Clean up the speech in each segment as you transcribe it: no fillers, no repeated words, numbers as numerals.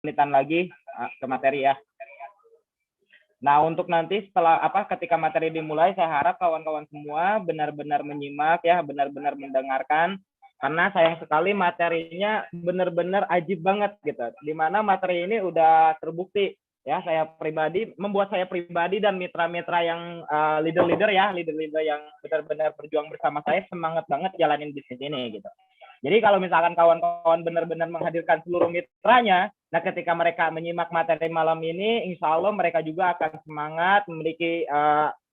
menitan lagi ke materi ya. Nah, untuk nanti setelah ketika materi dimulai, saya harap kawan-kawan semua benar-benar menyimak ya, benar-benar mendengarkan, karena sayang sekali materinya benar-benar ajib banget gitu. Dimana materi ini udah terbukti ya, membuat saya pribadi dan mitra-mitra yang leader-leader yang benar-benar berjuang bersama saya semangat banget jalanin bisnis ini gitu. Jadi kalau misalkan kawan-kawan benar-benar menghadirkan seluruh mitranya, nah ketika mereka menyimak materi malam ini, insya Allah mereka juga akan semangat, memiliki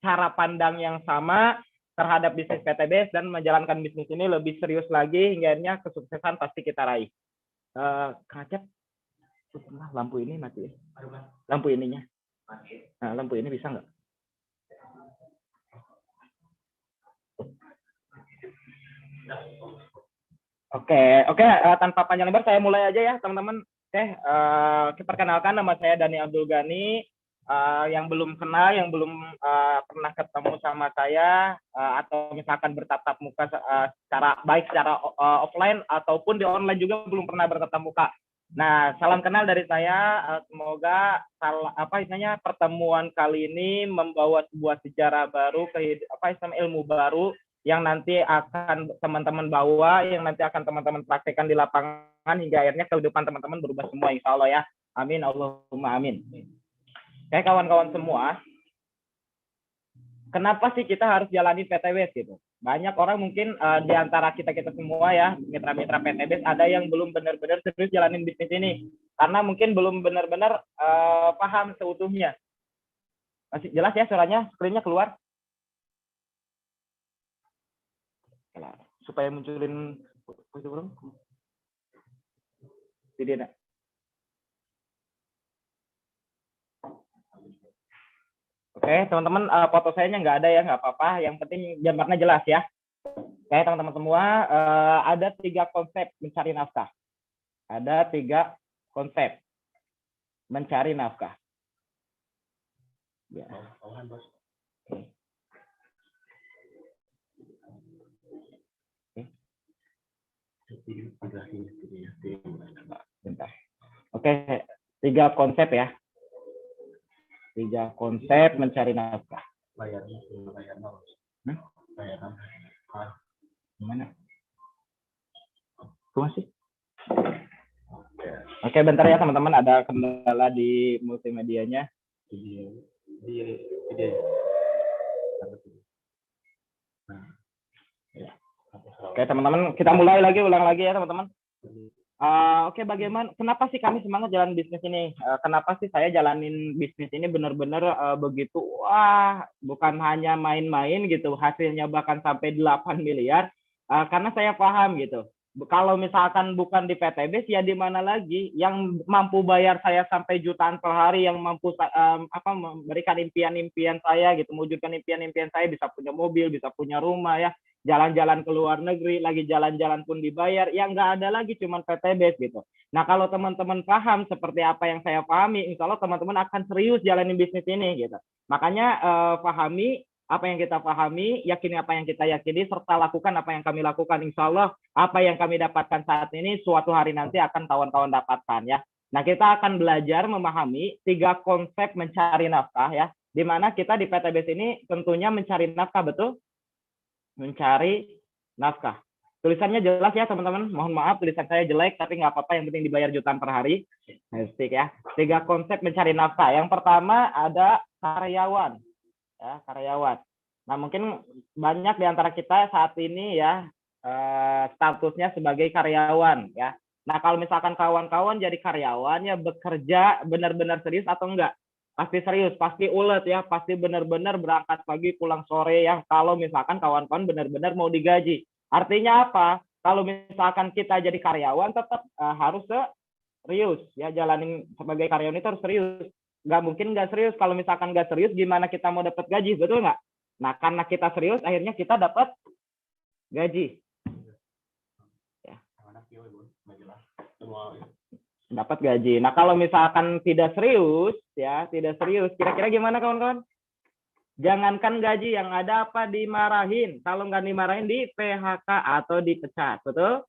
cara pandang yang sama terhadap bisnis PTBS dan menjalankan bisnis ini lebih serius lagi, hingga akhirnya kesuksesan pasti kita raih. Kacep, lampu ini mati. Lampu ininya. Nah, lampu ini bisa nggak? Oke, tanpa panjang lebar saya mulai aja ya teman-teman. Perkenalkan, nama saya Dani Abdul Ghani. Yang belum kenal, yang belum pernah ketemu sama saya atau misalkan bertatap muka secara offline ataupun di online juga belum pernah bertatap muka. Nah, salam kenal dari saya. Semoga pertemuan kali ini membawa sebuah sejarah baru, ilmu baru yang nanti akan teman-teman bawa, yang nanti akan teman-teman praktekkan di lapangan, hingga akhirnya kehidupan teman-teman berubah semua, insya Allah ya. Amin, Allahumma amin. Oke, kawan-kawan semua, kenapa sih kita harus jalani PTBS gitu? Banyak orang mungkin di antara kita semua ya, mitra-mitra PTBS, ada yang belum benar-benar serius jalanin bisnis ini, karena mungkin belum benar-benar paham seutuhnya. Masih jelas ya suaranya, screen-nya keluar? Supaya munculin tidak. Oke, teman-teman, foto saya nggak ada ya, nggak apa-apa. Yang penting gambarnya jelas ya. Oke, teman-teman semua, ada 3 konsep mencari nafkah. Ada 3 konsep mencari nafkah. Ya. Oke, 3 konsep ya. 3 konsep mencari nafkah. Gimana? Masih? Oke, bentar ya teman-teman, ada kendala di multimedianya. Oke teman-teman, kita mulai lagi, ulang lagi ya teman-teman. Oke, kenapa sih kami semangat jalan bisnis ini? Kenapa sih saya jalanin bisnis ini benar-benar begitu, bukan hanya main-main gitu, hasilnya bahkan sampai 8 miliar, karena saya paham gitu. Kalau misalkan bukan di PTBS, ya di mana lagi yang mampu bayar saya sampai jutaan per hari, yang mampu memberikan impian-impian saya gitu, mewujudkan impian-impian saya, bisa punya mobil, bisa punya rumah ya, jalan-jalan ke luar negeri, lagi jalan-jalan pun dibayar, yang nggak ada lagi cuman PTBS gitu. Nah, kalau teman-teman paham seperti apa yang saya pahami, insya Allah teman-teman akan serius jalanin bisnis ini gitu. Makanya pahami apa yang kita pahami, yakini apa yang kita yakini, serta lakukan apa yang kami lakukan. Insya Allah apa yang kami dapatkan saat ini, suatu hari nanti akan kawan-kawan dapatkan ya. Nah, kita akan belajar memahami 3 konsep mencari nafkah ya, di mana kita di PTBS ini tentunya mencari nafkah, betul? Mencari nafkah. Tulisannya jelas ya teman-teman. Mohon maaf tulisan saya jelek, tapi nggak apa-apa, yang penting dibayar jutaan per hari. Hashtag ya. 3 konsep mencari nafkah. Yang pertama ada karyawan. Ya, karyawan. Nah, mungkin banyak di antara kita saat ini ya statusnya sebagai karyawan ya. Nah, kalau misalkan kawan-kawan jadi karyawan ya, bekerja benar-benar serius atau enggak? Pasti serius, pasti ulet ya, pasti benar-benar berangkat pagi pulang sore ya, kalau misalkan kawan-kawan benar-benar mau digaji. Artinya apa? Kalau misalkan kita jadi karyawan tetap harus serius ya, jalanin sebagai karyawan itu harus serius. Nggak mungkin nggak serius. Kalau misalkan nggak serius, gimana kita mau dapat gaji, betul nggak? Nah, karena kita serius, akhirnya kita dapat gaji. Ya. Dapat gaji. Nah, kalau misalkan tidak serius, ya tidak serius, kira-kira gimana kawan-kawan? Jangankan gaji, yang ada apa? Dimarahin. Kalau nggak dimarahin, di PHK atau dipecat, betul?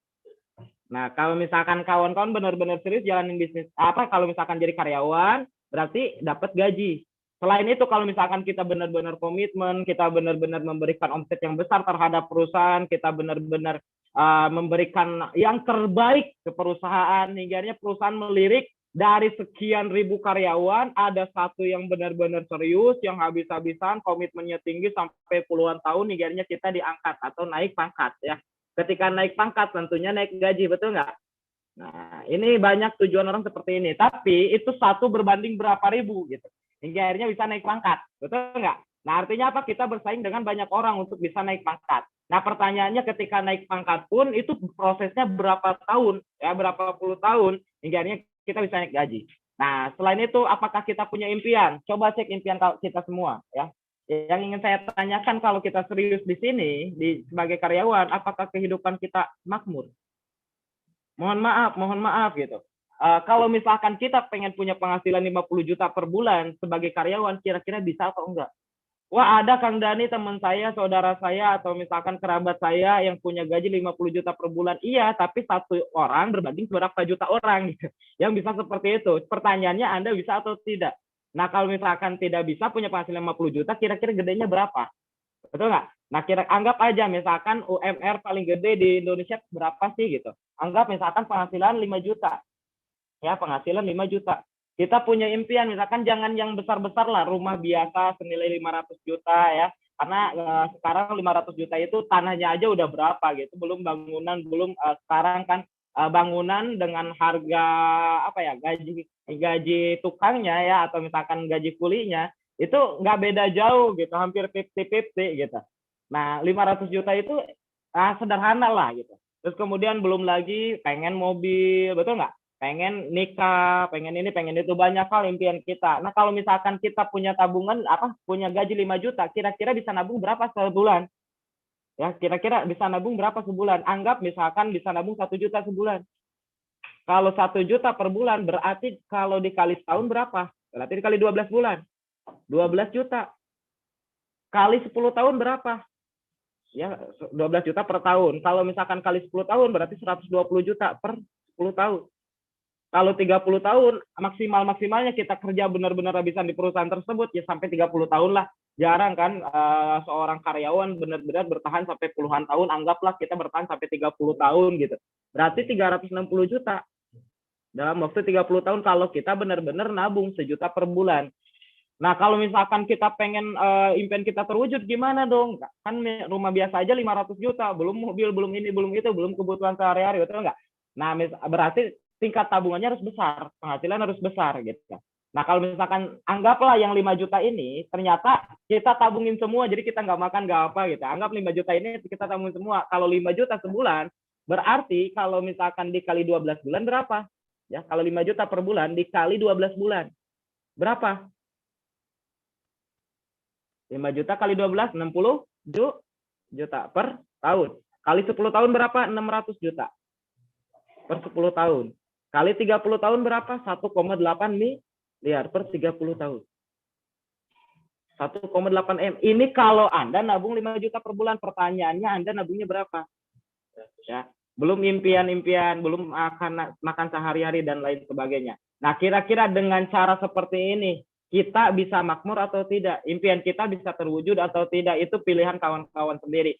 Nah, kalau misalkan kawan-kawan benar-benar serius jalanin bisnis apa, kalau misalkan jadi karyawan, berarti dapat gaji. Selain itu, kalau misalkan kita benar-benar komitmen, kita benar-benar memberikan omset yang besar terhadap perusahaan, kita benar-benar memberikan yang terbaik ke perusahaan, hingga perusahaan melirik dari sekian ribu karyawan, ada satu yang benar-benar serius, yang habis-habisan, komitmennya tinggi sampai puluhan tahun, hingga kita diangkat atau naik pangkat ya. Ketika naik pangkat tentunya naik gaji, betul nggak? Nah, ini banyak tujuan orang seperti ini. Tapi itu satu berbanding berapa ribu gitu. Hingga akhirnya bisa naik pangkat, betul nggak? Nah, artinya apa? Kita bersaing dengan banyak orang untuk bisa naik pangkat. Nah, pertanyaannya ketika naik pangkat pun itu prosesnya berapa tahun, ya berapa puluh tahun, hingga akhirnya kita bisa naik gaji. Nah, selain itu, apakah kita punya impian? Coba cek impian kita semua, ya. Yang ingin saya tanyakan, kalau kita serius di sini sebagai karyawan, apakah kehidupan kita makmur? Mohon maaf gitu. Kalau misalkan kita pengen punya penghasilan 50 juta per bulan sebagai karyawan, kira-kira bisa atau enggak? Wah, ada Kang Dani, teman saya, saudara saya, atau misalkan kerabat saya yang punya gaji 50 juta per bulan. Iya, tapi satu orang berbanding berapa juta orang gitu. Yang bisa seperti itu. Pertanyaannya, Anda bisa atau tidak? Nah, kalau misalkan tidak bisa punya penghasilan 50 juta, kira-kira gedenya berapa? Betul nggak? Nah, anggap aja misalkan UMR paling gede di Indonesia berapa sih gitu. Anggap misalkan penghasilan 5 juta. Ya, penghasilan 5 juta. Kita punya impian, misalkan jangan yang besar-besar lah, rumah biasa senilai 500 juta ya. Karena sekarang 500 juta itu tanahnya aja udah berapa gitu. Belum bangunan, belum sekarang kan bangunan dengan harga apa ya, gaji tukangnya ya, atau misalkan gaji kulinya, itu nggak beda jauh gitu, hampir 50-50 gitu. Nah, 500 juta itu sederhana lah gitu. Terus kemudian belum lagi pengen mobil, betul nggak? Pengen nikah, pengen ini, pengen itu, banyak hal impian kita. Nah, kalau misalkan kita punya tabungan punya gaji 5 juta, kira-kira bisa nabung berapa sebulan? Ya, kira-kira bisa nabung berapa sebulan? Anggap misalkan bisa nabung 1 juta sebulan. Kalau 1 juta per bulan, berarti kalau dikali setahun berapa? Berarti dikali 12 bulan. 12 juta. Kali 10 tahun berapa? Ya, 12 juta per tahun. Kalau misalkan kali 10 tahun, berarti 120 juta per 10 tahun. Kalau 30 tahun, maksimalnya kita kerja benar-benar habisan di perusahaan tersebut, ya sampai 30 tahun lah. Jarang kan seorang karyawan benar-benar bertahan sampai puluhan tahun, anggaplah kita bertahan sampai 30 tahun gitu. Berarti 360 juta dalam waktu 30 tahun kalau kita benar-benar nabung 1 juta per bulan. Nah, kalau misalkan kita pengen impian kita terwujud, gimana dong? Kan rumah biasa aja 500 juta, belum mobil, belum ini, belum itu, belum kebutuhan sehari-hari, betul nggak? Nah, berarti tingkat tabungannya harus besar, penghasilan harus besar gitu. Nah, kalau misalkan anggaplah yang 5 juta ini ternyata kita tabungin semua, jadi kita nggak makan nggak apa gitu. Anggap 5 juta ini kita tabungin semua. Kalau 5 juta sebulan, berarti kalau misalkan dikali 12 bulan berapa? Ya, kalau 5 juta per bulan dikali 12 bulan. Berapa? 5 juta kali 12, 60 juta per tahun. Kali 10 tahun berapa? 600 juta per 10 tahun. Kali 30 tahun berapa? 1,8 miliar per 30 tahun. 1,8 M. Ini kalau Anda nabung 5 juta per bulan, pertanyaannya Anda nabungnya berapa? Ya, belum impian-impian, belum makan sehari-hari dan lain sebagainya. Nah, kira-kira dengan cara seperti ini, kita bisa makmur atau tidak? Impian kita bisa terwujud atau tidak? Itu pilihan kawan-kawan sendiri.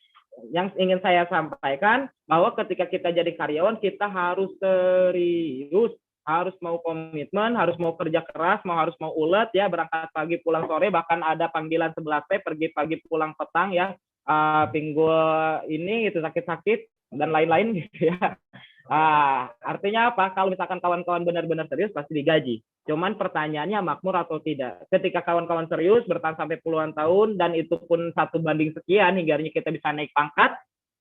Yang ingin saya sampaikan bahwa ketika kita jadi karyawan, kita harus serius, harus mau komitmen, harus mau kerja keras, harus mau ulet ya, berangkat pagi pulang sore, bahkan ada panggilan 11P, pergi pagi pulang petang ya, pinggul ini itu sakit-sakit dan lain-lain gitu ya. Artinya apa? Kalau misalkan kawan-kawan benar-benar serius pasti digaji. Cuman pertanyaannya makmur atau tidak. Ketika kawan-kawan serius bertahan sampai puluhan tahun dan itu pun 1 banding sekian hingga kita bisa naik pangkat,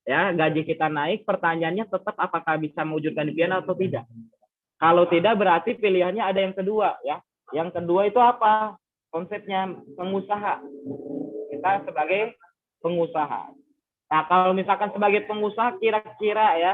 ya gaji kita naik. Pertanyaannya tetap apakah bisa mewujudkan impian atau tidak. Kalau tidak berarti pilihannya ada yang kedua ya. Yang kedua itu apa? Konsepnya pengusaha. Kita sebagai pengusaha. Nah, kalau misalkan sebagai pengusaha kira-kira ya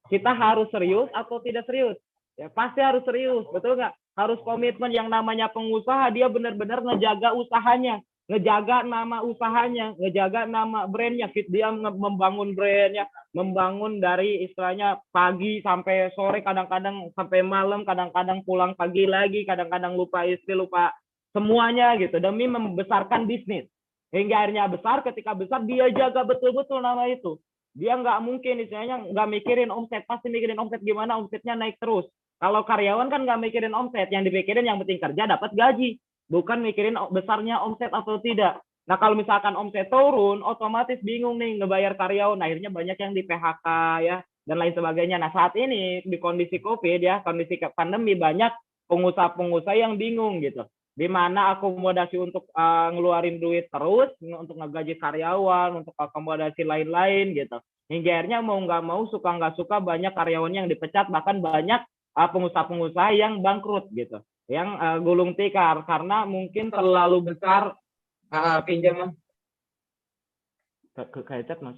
kita harus serius atau tidak serius? Ya pasti harus serius, betul nggak? Harus komitmen. Yang namanya pengusaha dia benar-benar ngejaga usahanya. ngejaga nama usahanya, ngejaga nama brandnya. Dia membangun brandnya, membangun dari istilahnya pagi sampai sore, kadang-kadang sampai malam, kadang-kadang pulang pagi lagi, kadang-kadang lupa istri, lupa semuanya gitu, demi membesarkan bisnis. Hingga akhirnya besar, ketika besar dia jaga betul-betul nama itu. Dia nggak mungkin istilahnya nggak mikirin omset, pasti mikirin omset gimana omsetnya naik terus. Kalau karyawan kan nggak mikirin omset, yang dipikirin yang penting kerja dapat gaji, bukan mikirin besarnya omset atau tidak. Nah kalau misalkan omset turun, otomatis bingung nih ngebayar karyawan, akhirnya banyak yang di PHK ya dan lain sebagainya. Nah saat ini di kondisi COVID ya, kondisi pandemi, banyak pengusaha-pengusaha yang bingung gitu. Di mana akomodasi untuk ngeluarin duit terus, untuk ngegaji karyawan, untuk akomodasi lain-lain gitu. Hingga akhirnya mau nggak mau, suka nggak suka, banyak karyawannya yang dipecat, bahkan banyak pengusaha-pengusaha yang bangkrut gitu, yang gulung tikar karena mungkin terlalu besar pinjaman. Kecet mas,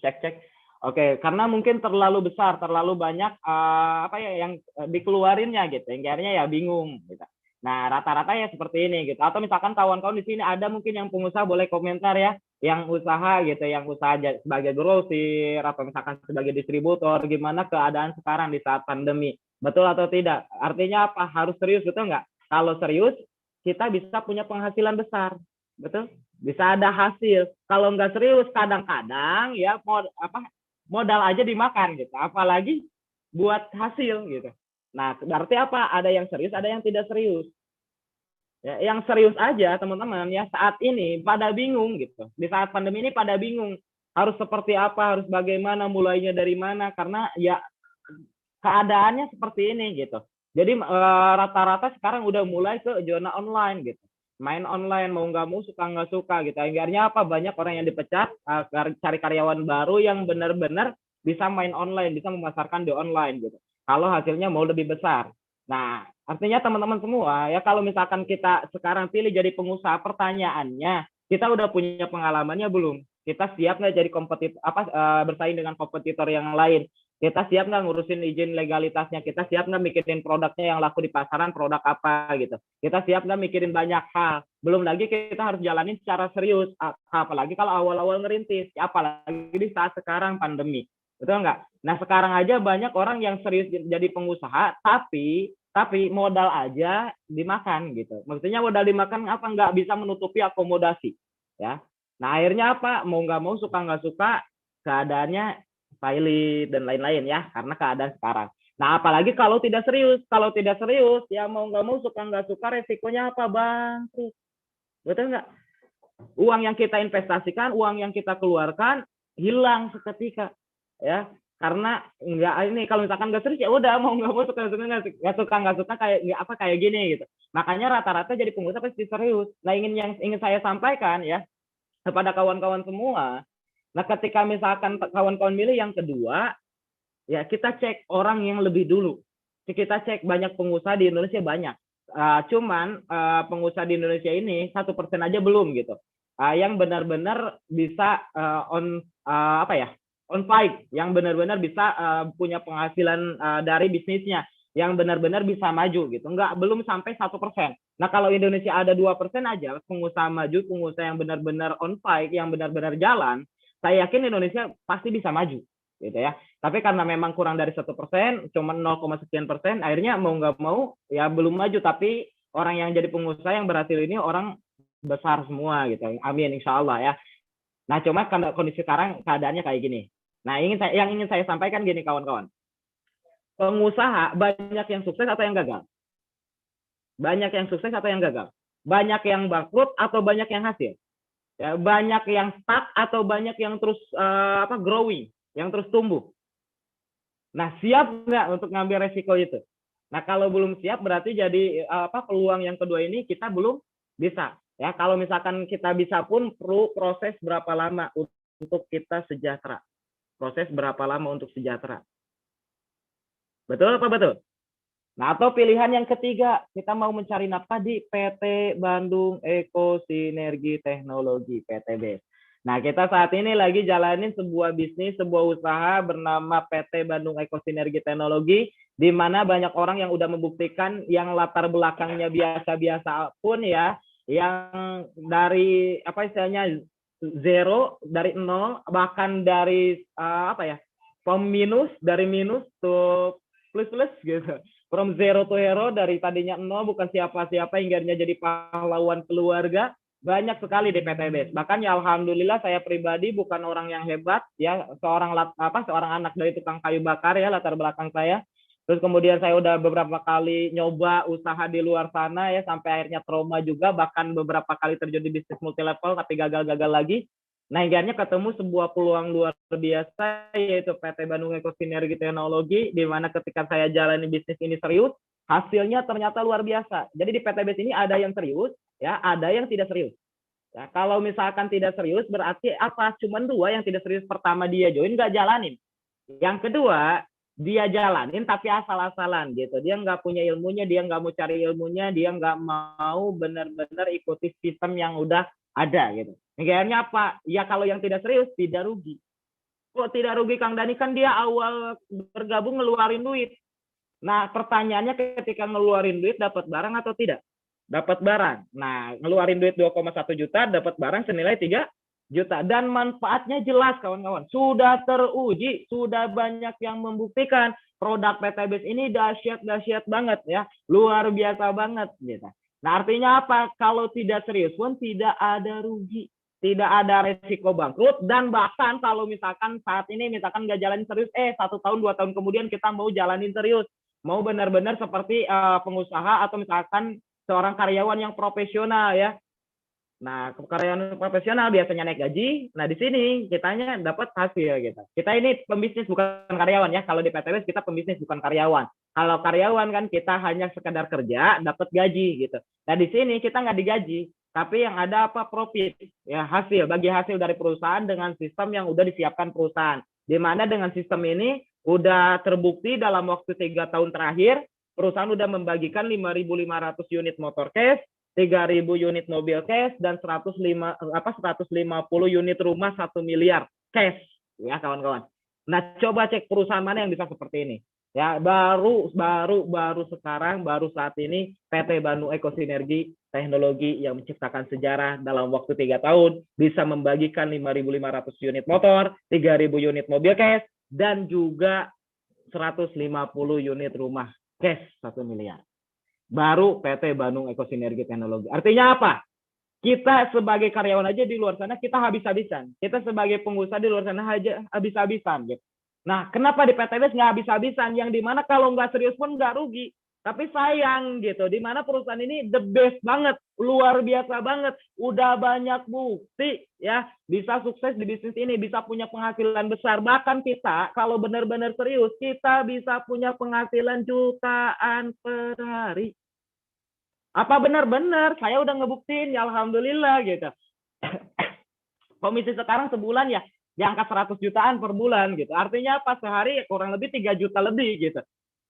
cek. Oke, karena mungkin terlalu besar, terlalu banyak apa ya yang dikeluarinnya gitu, hingga akhirnya ya bingung gitu. Nah rata-rata ya seperti ini gitu. Atau misalkan kawan-kawan di sini ada mungkin yang pengusaha, boleh komentar ya, yang usaha gitu, yang usaha sebagai grosir atau misalkan sebagai distributor, gimana keadaan sekarang di saat pandemi, betul atau tidak? Artinya apa? Harus serius, betul nggak? Kalau serius kita bisa punya penghasilan besar, betul? Bisa ada hasil. Kalau nggak serius, kadang-kadang ya modal aja dimakan gitu, apalagi buat hasil gitu. Nah berarti apa? Ada yang serius, ada yang tidak serius. Ya, yang serius aja teman-teman ya saat ini pada bingung gitu. Di saat pandemi ini pada bingung harus seperti apa, harus bagaimana, mulainya dari mana, karena ya keadaannya seperti ini gitu. Jadi rata-rata sekarang udah mulai ke zona online gitu. Main online, mau nggak mau, suka nggak suka gitu. Akhirnya apa? Banyak orang yang dipecat, cari karyawan baru yang benar-benar bisa main online, bisa memasarkan di online gitu. Kalau hasilnya mau lebih besar. Nah, artinya teman-teman semua ya, kalau misalkan kita sekarang pilih jadi pengusaha, pertanyaannya kita udah punya pengalamannya belum? Kita siap nggak jadi kompetitor bersaing dengan kompetitor yang lain? Kita siap nggak ngurusin izin legalitasnya? Kita siap nggak mikirin produknya yang laku di pasaran, produk apa gitu? Kita siap nggak mikirin banyak hal? Belum lagi kita harus jalanin secara serius, apalagi kalau awal-awal ngerintis, apalagi di saat sekarang pandemi, betul nggak? Nah sekarang aja banyak orang yang serius jadi pengusaha, tapi modal aja dimakan gitu. Maksudnya modal dimakan apa? Nggak bisa menutupi akomodasi ya. Nah akhirnya apa? Mau nggak mau, suka nggak suka, keadaannya pilot dan lain-lain ya, karena keadaan sekarang. Nah apalagi kalau tidak serius, ya mau nggak mau, suka nggak suka, resikonya apa? Bang, betul nggak? Uang yang kita investasikan, uang yang kita keluarkan hilang seketika ya, karena nggak, ini kalau misalkan nggak serius ya udah, mau nggak mau, suka nggak suka kayak gini gitu. Makanya rata-rata jadi pengusaha pasti serius. Nah ingin saya sampaikan ya kepada kawan-kawan semua, nah ketika misalkan kawan-kawan milih yang kedua ya, kita cek orang yang lebih dulu. Kita cek, banyak pengusaha di Indonesia banyak. Cuman pengusaha di Indonesia ini 1% aja belum gitu. Yang benar-benar bisa on fight, yang benar-benar bisa punya penghasilan dari bisnisnya, yang benar-benar bisa maju gitu. Belum sampai 1%. Nah kalau Indonesia ada 2% aja pengusaha maju, pengusaha yang benar-benar on fight, yang benar-benar jalan, saya yakin Indonesia pasti bisa maju gitu ya. Tapi karena memang kurang dari 1%, cuma 0, sekian persen, akhirnya mau nggak mau ya belum maju. Tapi orang yang jadi pengusaha yang berhasil ini orang besar semua gitu. Amin, insya Allah ya. Nah cuma karena kondisi sekarang keadaannya kayak gini. Nah yang ingin saya sampaikan gini kawan-kawan, pengusaha banyak yang sukses atau yang gagal? Banyak yang sukses atau yang gagal? Banyak yang bangkrut atau banyak yang hasil? Ya, banyak yang stuck atau banyak yang terus growing, yang terus tumbuh? Nah siap nggak untuk ngambil resiko itu? Nah kalau belum siap, berarti jadi peluang yang kedua ini kita belum bisa ya. Kalau misalkan kita bisa pun, perlu proses berapa lama untuk kita sejahtera? Proses berapa lama untuk sejahtera? Betul apa betul? Nah, atau pilihan yang ketiga, kita mau mencari nafkah di PT Bandung Eko Sinergi Teknologi, PTB. Nah, kita saat ini lagi jalanin sebuah bisnis, sebuah usaha bernama PT Bandung Eko Sinergi Teknologi, di mana banyak orang yang udah membuktikan, yang latar belakangnya biasa-biasa pun ya, yang dari apa istilahnya zero, dari nol, bahkan dari apa ya, from minus, dari minus to plus plus gitu, from zero to hero, dari tadinya nol bukan siapa-siapa hingga jadi pahlawan keluarga. Banyak sekali di PTBS. Bahkan ya alhamdulillah saya pribadi bukan orang yang hebat ya, seorang anak dari tukang kayu bakar ya latar belakang saya. Terus kemudian saya udah beberapa kali nyoba usaha di luar sana ya, sampai akhirnya trauma juga, bahkan beberapa kali terjun di bisnis multi level tapi gagal-gagal lagi. Nah, akhirnya ketemu sebuah peluang luar biasa, yaitu PT Bandung Eko Sinergi Teknologi, di mana ketika saya jalani bisnis ini serius, hasilnya ternyata luar biasa. Jadi di PTBS ini ada yang serius, ya, ada yang tidak serius. Ya, kalau misalkan tidak serius, berarti apa? Cuman dua yang tidak serius. Pertama, dia join, nggak jalanin. Yang kedua, dia jalanin tapi asal-asalan gitu. Dia nggak punya ilmunya, dia nggak mau cari ilmunya, dia nggak mau benar-benar ikuti sistem yang udah ada gitu. Akhirnya apa? Ya kalau yang tidak serius tidak rugi. Kok tidak rugi Kang Dani? Kan dia awal bergabung ngeluarin duit. Nah pertanyaannya ketika ngeluarin duit dapat barang atau tidak? Dapat barang. Nah ngeluarin duit 2,1 juta dapat barang senilai 3 juta. Dan manfaatnya jelas kawan-kawan. Sudah teruji, sudah banyak yang membuktikan produk PTBS ini dahsyat banget ya. Luar biasa banget gitu. Nah artinya apa? Kalau tidak serius pun tidak ada rugi, tidak ada resiko bangkrut, dan bahkan kalau misalkan saat ini misalkan nggak jalanin serius, 1 tahun 2 tahun kemudian kita mau jalanin serius, mau benar-benar seperti pengusaha atau misalkan seorang karyawan yang profesional ya. Nah, karyawan profesional biasanya naik gaji. Nah, di sini kitanya dapat hasil gitu. Kita ini pembisnis bukan karyawan ya. Kalau di PTBS kita pembisnis bukan karyawan. Kalau karyawan kan kita hanya sekedar kerja dapat gaji gitu. Nah, di sini kita nggak digaji, tapi yang ada apa? Profit ya, hasil, bagi hasil dari perusahaan dengan sistem yang udah disiapkan perusahaan. Di mana dengan sistem ini udah terbukti dalam waktu 3 tahun terakhir perusahaan udah membagikan 5.500 unit motor cash, 3.000 unit mobil cash, dan 150 unit rumah 1 miliar cash ya kawan-kawan. Nah coba cek perusahaan mana yang bisa seperti ini ya. Baru sekarang, baru saat ini PT Bandung Eko Sinergi Teknologi yang menciptakan sejarah dalam waktu 3 tahun bisa membagikan 5.500 unit motor, 3.000 unit mobil cash, dan juga 150 unit rumah cash 1 miliar. Baru PT Bandung Eko Sinergi Teknologi. Artinya apa? Kita sebagai karyawan aja di luar sana kita habis-habisan. Kita sebagai pengusaha di luar sana aja habis-habisan gitu. Nah, kenapa di PTBS nggak habis-habisan? Yang dimana kalau nggak serius pun nggak rugi. Tapi sayang gitu, di mana perusahaan ini the best banget, luar biasa banget, udah banyak bukti ya, bisa sukses di bisnis ini, bisa punya penghasilan besar. Bahkan kita kalau benar-benar serius, kita bisa punya penghasilan jutaan per hari. Apa benar-benar? Saya udah ngebuktiin ya alhamdulillah gitu. Komisi sekarang sebulan ya di angka 100 jutaan per bulan gitu. Artinya apa? Sehari kurang lebih 3 juta lebih gitu.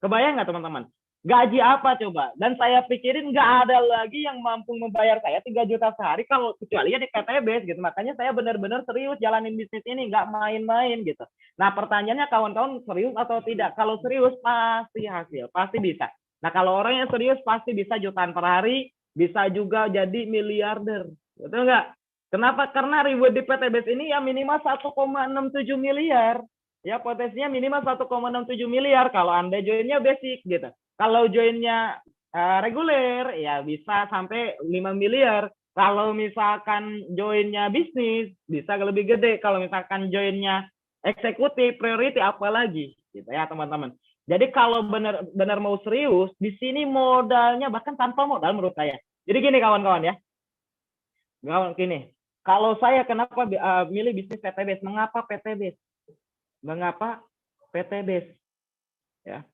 Kebayang nggak teman-teman? Gaji apa coba? Dan saya pikirin nggak ada lagi yang mampu membayar saya 3 juta sehari kalau kecuali ya di PTBS gitu. Makanya saya benar-benar serius jalanin bisnis ini, nggak main-main gitu. Nah pertanyaannya kawan-kawan serius atau tidak? Kalau serius pasti hasil, pasti bisa. Nah kalau orang yang serius pasti bisa jutaan per hari, bisa juga jadi miliarder. Betul nggak? Kenapa? Karena reward di PTBS ini ya minimal 1,67 miliar. Ya potensinya minimal 1,67 miliar kalau Anda joinnya basic gitu. Kalau joinnya reguler ya bisa sampai 5 miliar. Kalau misalkan joinnya bisnis bisa lebih gede. Kalau misalkan joinnya eksekutif priority apalagi gitu ya teman-teman. Jadi kalau benar-benar mau serius di sini modalnya bahkan tanpa modal menurut saya. Jadi gini kawan-kawan ya. Gini, kalau saya kenapa milih bisnis PTBS? Mengapa PTBS? Mengapa PTBS? Ya.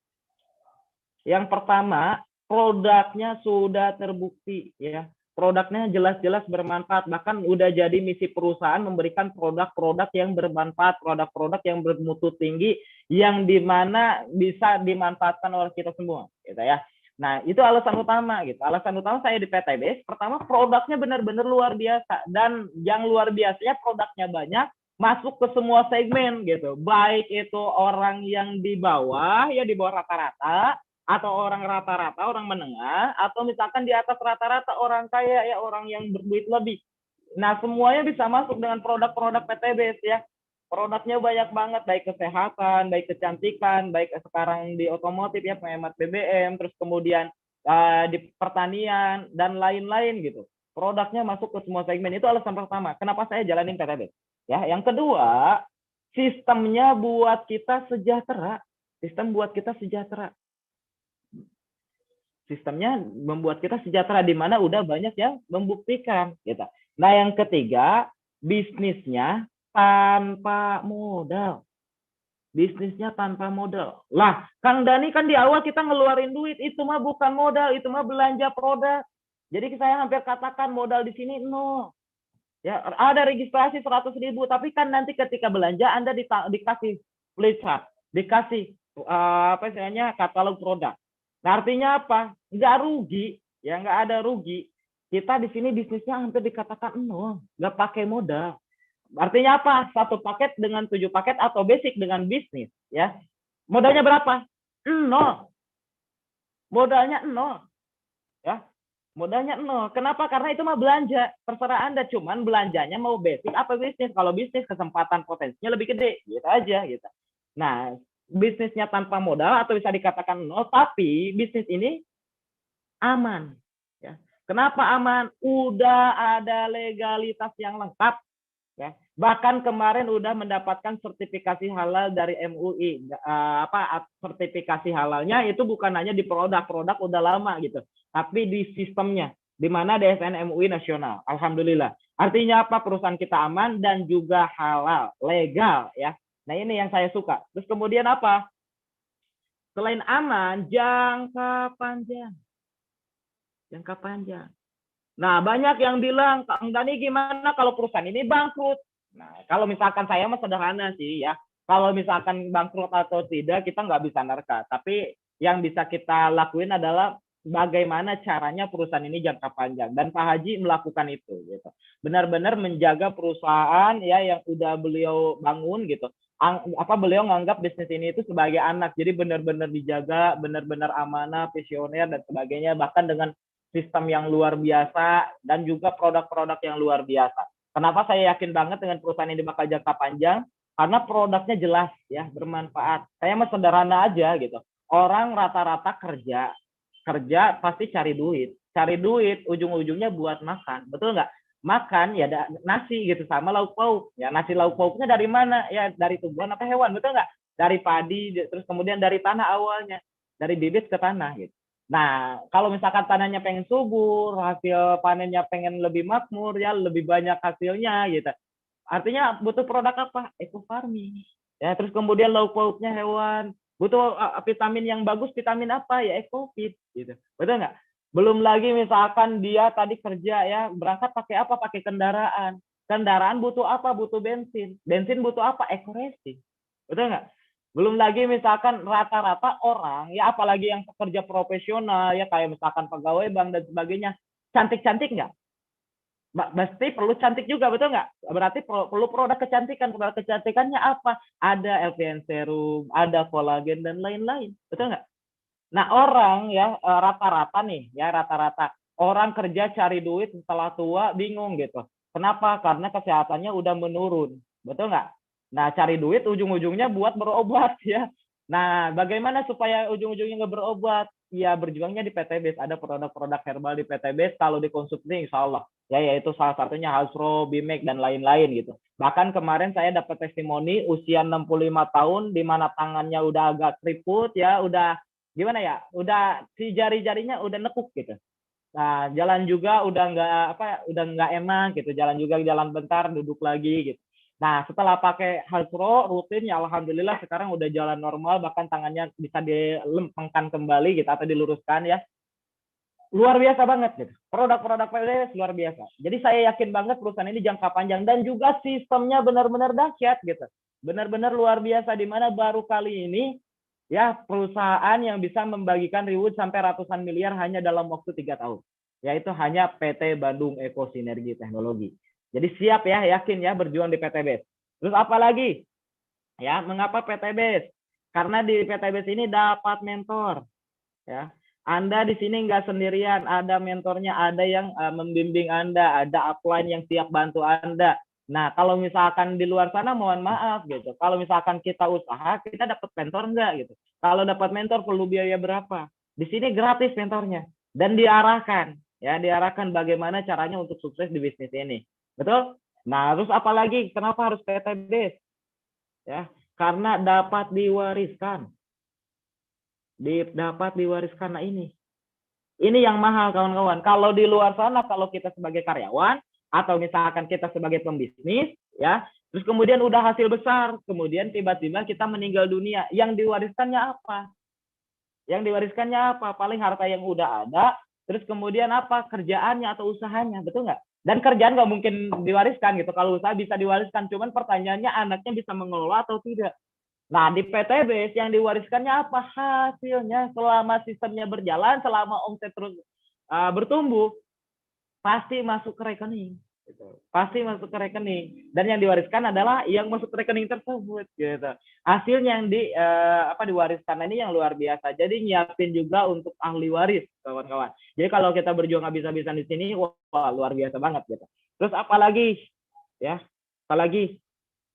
Yang pertama, produknya sudah terbukti ya. Produknya jelas-jelas bermanfaat, bahkan udah jadi misi perusahaan memberikan produk-produk yang bermanfaat, produk-produk yang bermutu tinggi yang dimana bisa dimanfaatkan oleh kita semua gitu ya. Nah, itu alasan utama gitu. Alasan utama saya di PTBS, pertama produknya benar-benar luar biasa, dan yang luar biasanya produknya banyak, masuk ke semua segmen gitu. Baik itu orang yang di bawah ya, di bawah rata-rata, atau orang rata-rata, orang menengah, atau misalkan di atas rata-rata orang kaya ya, orang yang berduit lebih. Nah, semuanya bisa masuk dengan produk-produk PTBS ya. Produknya banyak banget, baik kesehatan, baik kecantikan, baik sekarang di otomotif ya, penghemat BBM, terus kemudian di pertanian dan lain-lain gitu. Produknya masuk ke semua segmen. Itu alasan pertama. Kenapa saya jalanin PTBS? Ya, yang kedua, sistemnya buat kita sejahtera. Sistem buat kita sejahtera. Sistemnya membuat kita sejahtera, di mana udah banyak yang membuktikan gitu. Nah, yang ketiga, bisnisnya tanpa modal. Bisnisnya tanpa modal. Lah, Kang Dani kan di awal kita ngeluarin duit, itu mah bukan modal, itu mah belanja produk. Jadi saya hampir katakan modal di sini nol. Ya, ada registrasi 100.000, tapi kan nanti ketika belanja Anda dikasih flipchart, dikasih apa istilahnya katalog produk. Nah, artinya apa? Nggak rugi, ya nggak ada rugi. Kita di sini bisnisnya hampir dikatakan nol, nggak pakai modal. Artinya apa? Satu paket dengan 7 paket atau basic dengan bisnis, ya. Modalnya berapa? Nol. Modalnya nol, ya. Modalnya nol. Kenapa? Karena itu mah belanja. Terserah Anda, cuman belanjanya mau basic apa bisnis. Kalau bisnis kesempatan potensinya lebih gede, gitu aja gitu. Nah, bisnisnya tanpa modal atau bisa dikatakan nol, tapi bisnis ini aman. Ya. Kenapa aman? Udah ada legalitas yang lengkap. Ya. Bahkan kemarin udah mendapatkan sertifikasi halal dari MUI. Sertifikasi halalnya itu bukan hanya di produk udah lama gitu, tapi di sistemnya, di mana DSN MUI nasional. Alhamdulillah. Artinya apa? Perusahaan kita aman dan juga halal, legal ya. Nah, ini yang saya suka. Terus kemudian apa? Selain aman, jangka panjang. Jangka panjang. Nah, banyak yang bilang, Kang Dani gimana kalau perusahaan ini bangkrut? Nah, kalau misalkan saya mah sederhana sih ya. Kalau misalkan bangkrut atau tidak, kita nggak bisa nerka. Tapi yang bisa kita lakuin adalah bagaimana caranya perusahaan ini jangka panjang. Dan Pak Haji melakukan itu. Gitu. Benar-benar menjaga perusahaan ya yang udah beliau bangun gitu. Beliau nganggap bisnis ini itu sebagai anak. Jadi benar-benar dijaga, benar-benar amanah, visioner, dan sebagainya. Bahkan dengan sistem yang luar biasa dan juga produk-produk yang luar biasa. Kenapa saya yakin banget dengan perusahaan ini bakal jangka panjang? Karena produknya jelas ya, bermanfaat. Saya mah sederhana aja gitu. Orang rata-rata kerja pasti cari duit, ujung-ujungnya buat makan, betul nggak? Makan ya nasi gitu sama lauk pauk. Ya nasi lauk pauknya dari mana? Ya dari tumbuhan apa hewan, betul nggak? Dari padi, terus kemudian dari tanah awalnya, dari bibit ke tanah gitu. Nah, kalau misalkan tanahnya pengen subur, hasil panennya pengen lebih makmur, ya lebih banyak hasilnya gitu. Artinya butuh produk apa? Eco farming. Ya, terus kemudian lauk pauknya hewan. Butuh vitamin yang bagus, vitamin apa? Ya EcoFit gitu. Betul nggak? Belum lagi misalkan dia tadi kerja ya, berangkat pakai apa? Pakai kendaraan. Kendaraan butuh apa? Butuh bensin. Bensin butuh apa? Eco racing. Betul nggak? Belum lagi misalkan rata-rata orang ya, apalagi yang pekerja profesional ya, kayak misalkan pegawai bank dan sebagainya, cantik-cantik nggak? Pasti perlu cantik juga, betul nggak? Berarti perlu produk kecantikan. Produk kecantikannya apa? Ada LPN serum, ada kolagen dan lain-lain, betul nggak? Nah, orang ya rata-rata nih ya, rata-rata orang kerja cari duit setelah tua bingung gitu. Kenapa? Karena kesehatannya udah menurun, betul nggak? Nah, cari duit ujung-ujungnya buat berobat ya. Nah, bagaimana supaya ujung-ujungnya nggak berobat? Ya, berjuangnya di PTBS. Ada produk-produk herbal di PTBS, kalau dikonsumsi insya Allah. Ya, yaitu salah satunya Hasro, Bimek, dan lain-lain gitu. Bahkan kemarin saya dapat testimoni usia 65 tahun, di mana tangannya udah agak keriput ya, udah gimana ya, udah si jari-jarinya udah nekuk gitu. Nah, jalan juga udah nggak enak gitu, jalan juga jalan bentar duduk lagi gitu. Nah, setelah pakai Hasro rutin ya alhamdulillah sekarang udah jalan normal, bahkan tangannya bisa dilempengkan kembali gitu atau diluruskan ya. Luar biasa banget gitu. Produk-produk PLS luar biasa. Jadi saya yakin banget perusahaan ini jangka panjang dan juga sistemnya benar-benar dahsyat gitu. Benar-benar luar biasa, di mana baru kali ini ya perusahaan yang bisa membagikan reward sampai ratusan miliar hanya dalam waktu 3 tahun. Yaitu hanya PT Bandung Eko Sinergi Teknologi. Jadi siap ya, yakin ya berjuang di PTBS. Terus apa lagi? Ya, mengapa PTBS? Karena di PTBS ini dapat mentor. Ya, Anda di sini nggak sendirian, ada mentornya, ada yang membimbing Anda, ada upline yang siap bantu Anda. Nah, kalau misalkan di luar sana, mohon maaf gitu. Kalau misalkan kita usaha, kita dapat mentor nggak gitu. Kalau dapat mentor perlu biaya berapa? Di sini gratis mentornya dan diarahkan, ya diarahkan bagaimana caranya untuk sukses di bisnis ini. Betul? Nah, terus apalagi kenapa harus PTBase? Ya, karena dapat diwariskan. Dapat diwariskan. Nah, ini yang mahal kawan-kawan. Kalau di luar sana, kalau kita sebagai karyawan atau misalkan kita sebagai pembisnis, ya, terus kemudian udah hasil besar, kemudian tiba-tiba kita meninggal dunia, yang diwariskannya apa? Yang diwariskannya apa? Paling harta yang udah ada, terus kemudian apa? Kerjaannya atau usahanya, betul nggak? Dan kerjaan nggak mungkin diwariskan gitu. Kalau usaha bisa diwariskan, cuman pertanyaannya anaknya bisa mengelola atau tidak. Nah, di PTBase yang diwariskannya apa? Hasilnya selama sistemnya berjalan, selama omset terus bertumbuh, pasti masuk ke rekening. Gitu. Pasti masuk ke rekening. Dan yang diwariskan adalah yang masuk ke rekening tersebut. Gitu. Hasilnya yang diwariskan ini yang luar biasa. Jadi nyiapin juga untuk ahli waris, kawan-kawan. Jadi kalau kita berjuang habis-habisan di sini, wah luar biasa banget. Gitu. Terus apalagi? Ya, apalagi?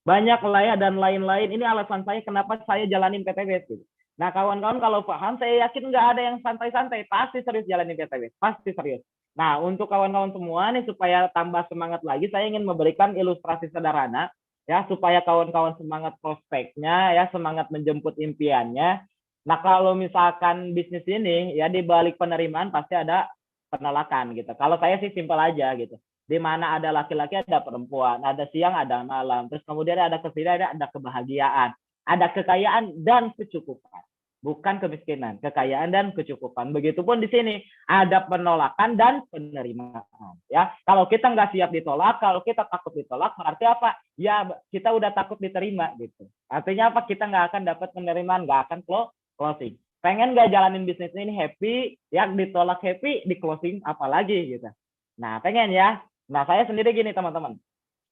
Banyak lah ya dan lain-lain. Ini alasan saya kenapa saya jalanin PTBS gitu. Nah, kawan-kawan kalau paham, saya yakin nggak ada yang santai-santai. Pasti serius jalanin PTBS. Pasti serius. Nah, untuk kawan-kawan semua nih, supaya tambah semangat lagi, saya ingin memberikan ilustrasi sederhana, ya, supaya kawan-kawan semangat prospeknya, ya, semangat menjemput impiannya. Nah, kalau misalkan bisnis ini, ya, di balik penerimaan pasti ada penolakan gitu. Kalau saya sih simpel aja gitu, di mana ada laki-laki ada perempuan, ada siang ada malam, terus kemudian ada kesedihan, ada kebahagiaan, ada kekayaan dan kecukupan, bukan kemiskinan, kekayaan dan kecukupan. Begitupun di sini ada penolakan dan penerimaan. Ya, kalau kita nggak siap ditolak, kalau kita takut ditolak, berarti apa? Ya kita udah takut diterima gitu. Artinya apa? Kita nggak akan dapat penerimaan, nggak akan closing. Pengen nggak jalanin bisnis ini happy, ya ditolak happy, di closing apalagi gitu. Nah, pengen ya. Nah, saya sendiri gini teman-teman.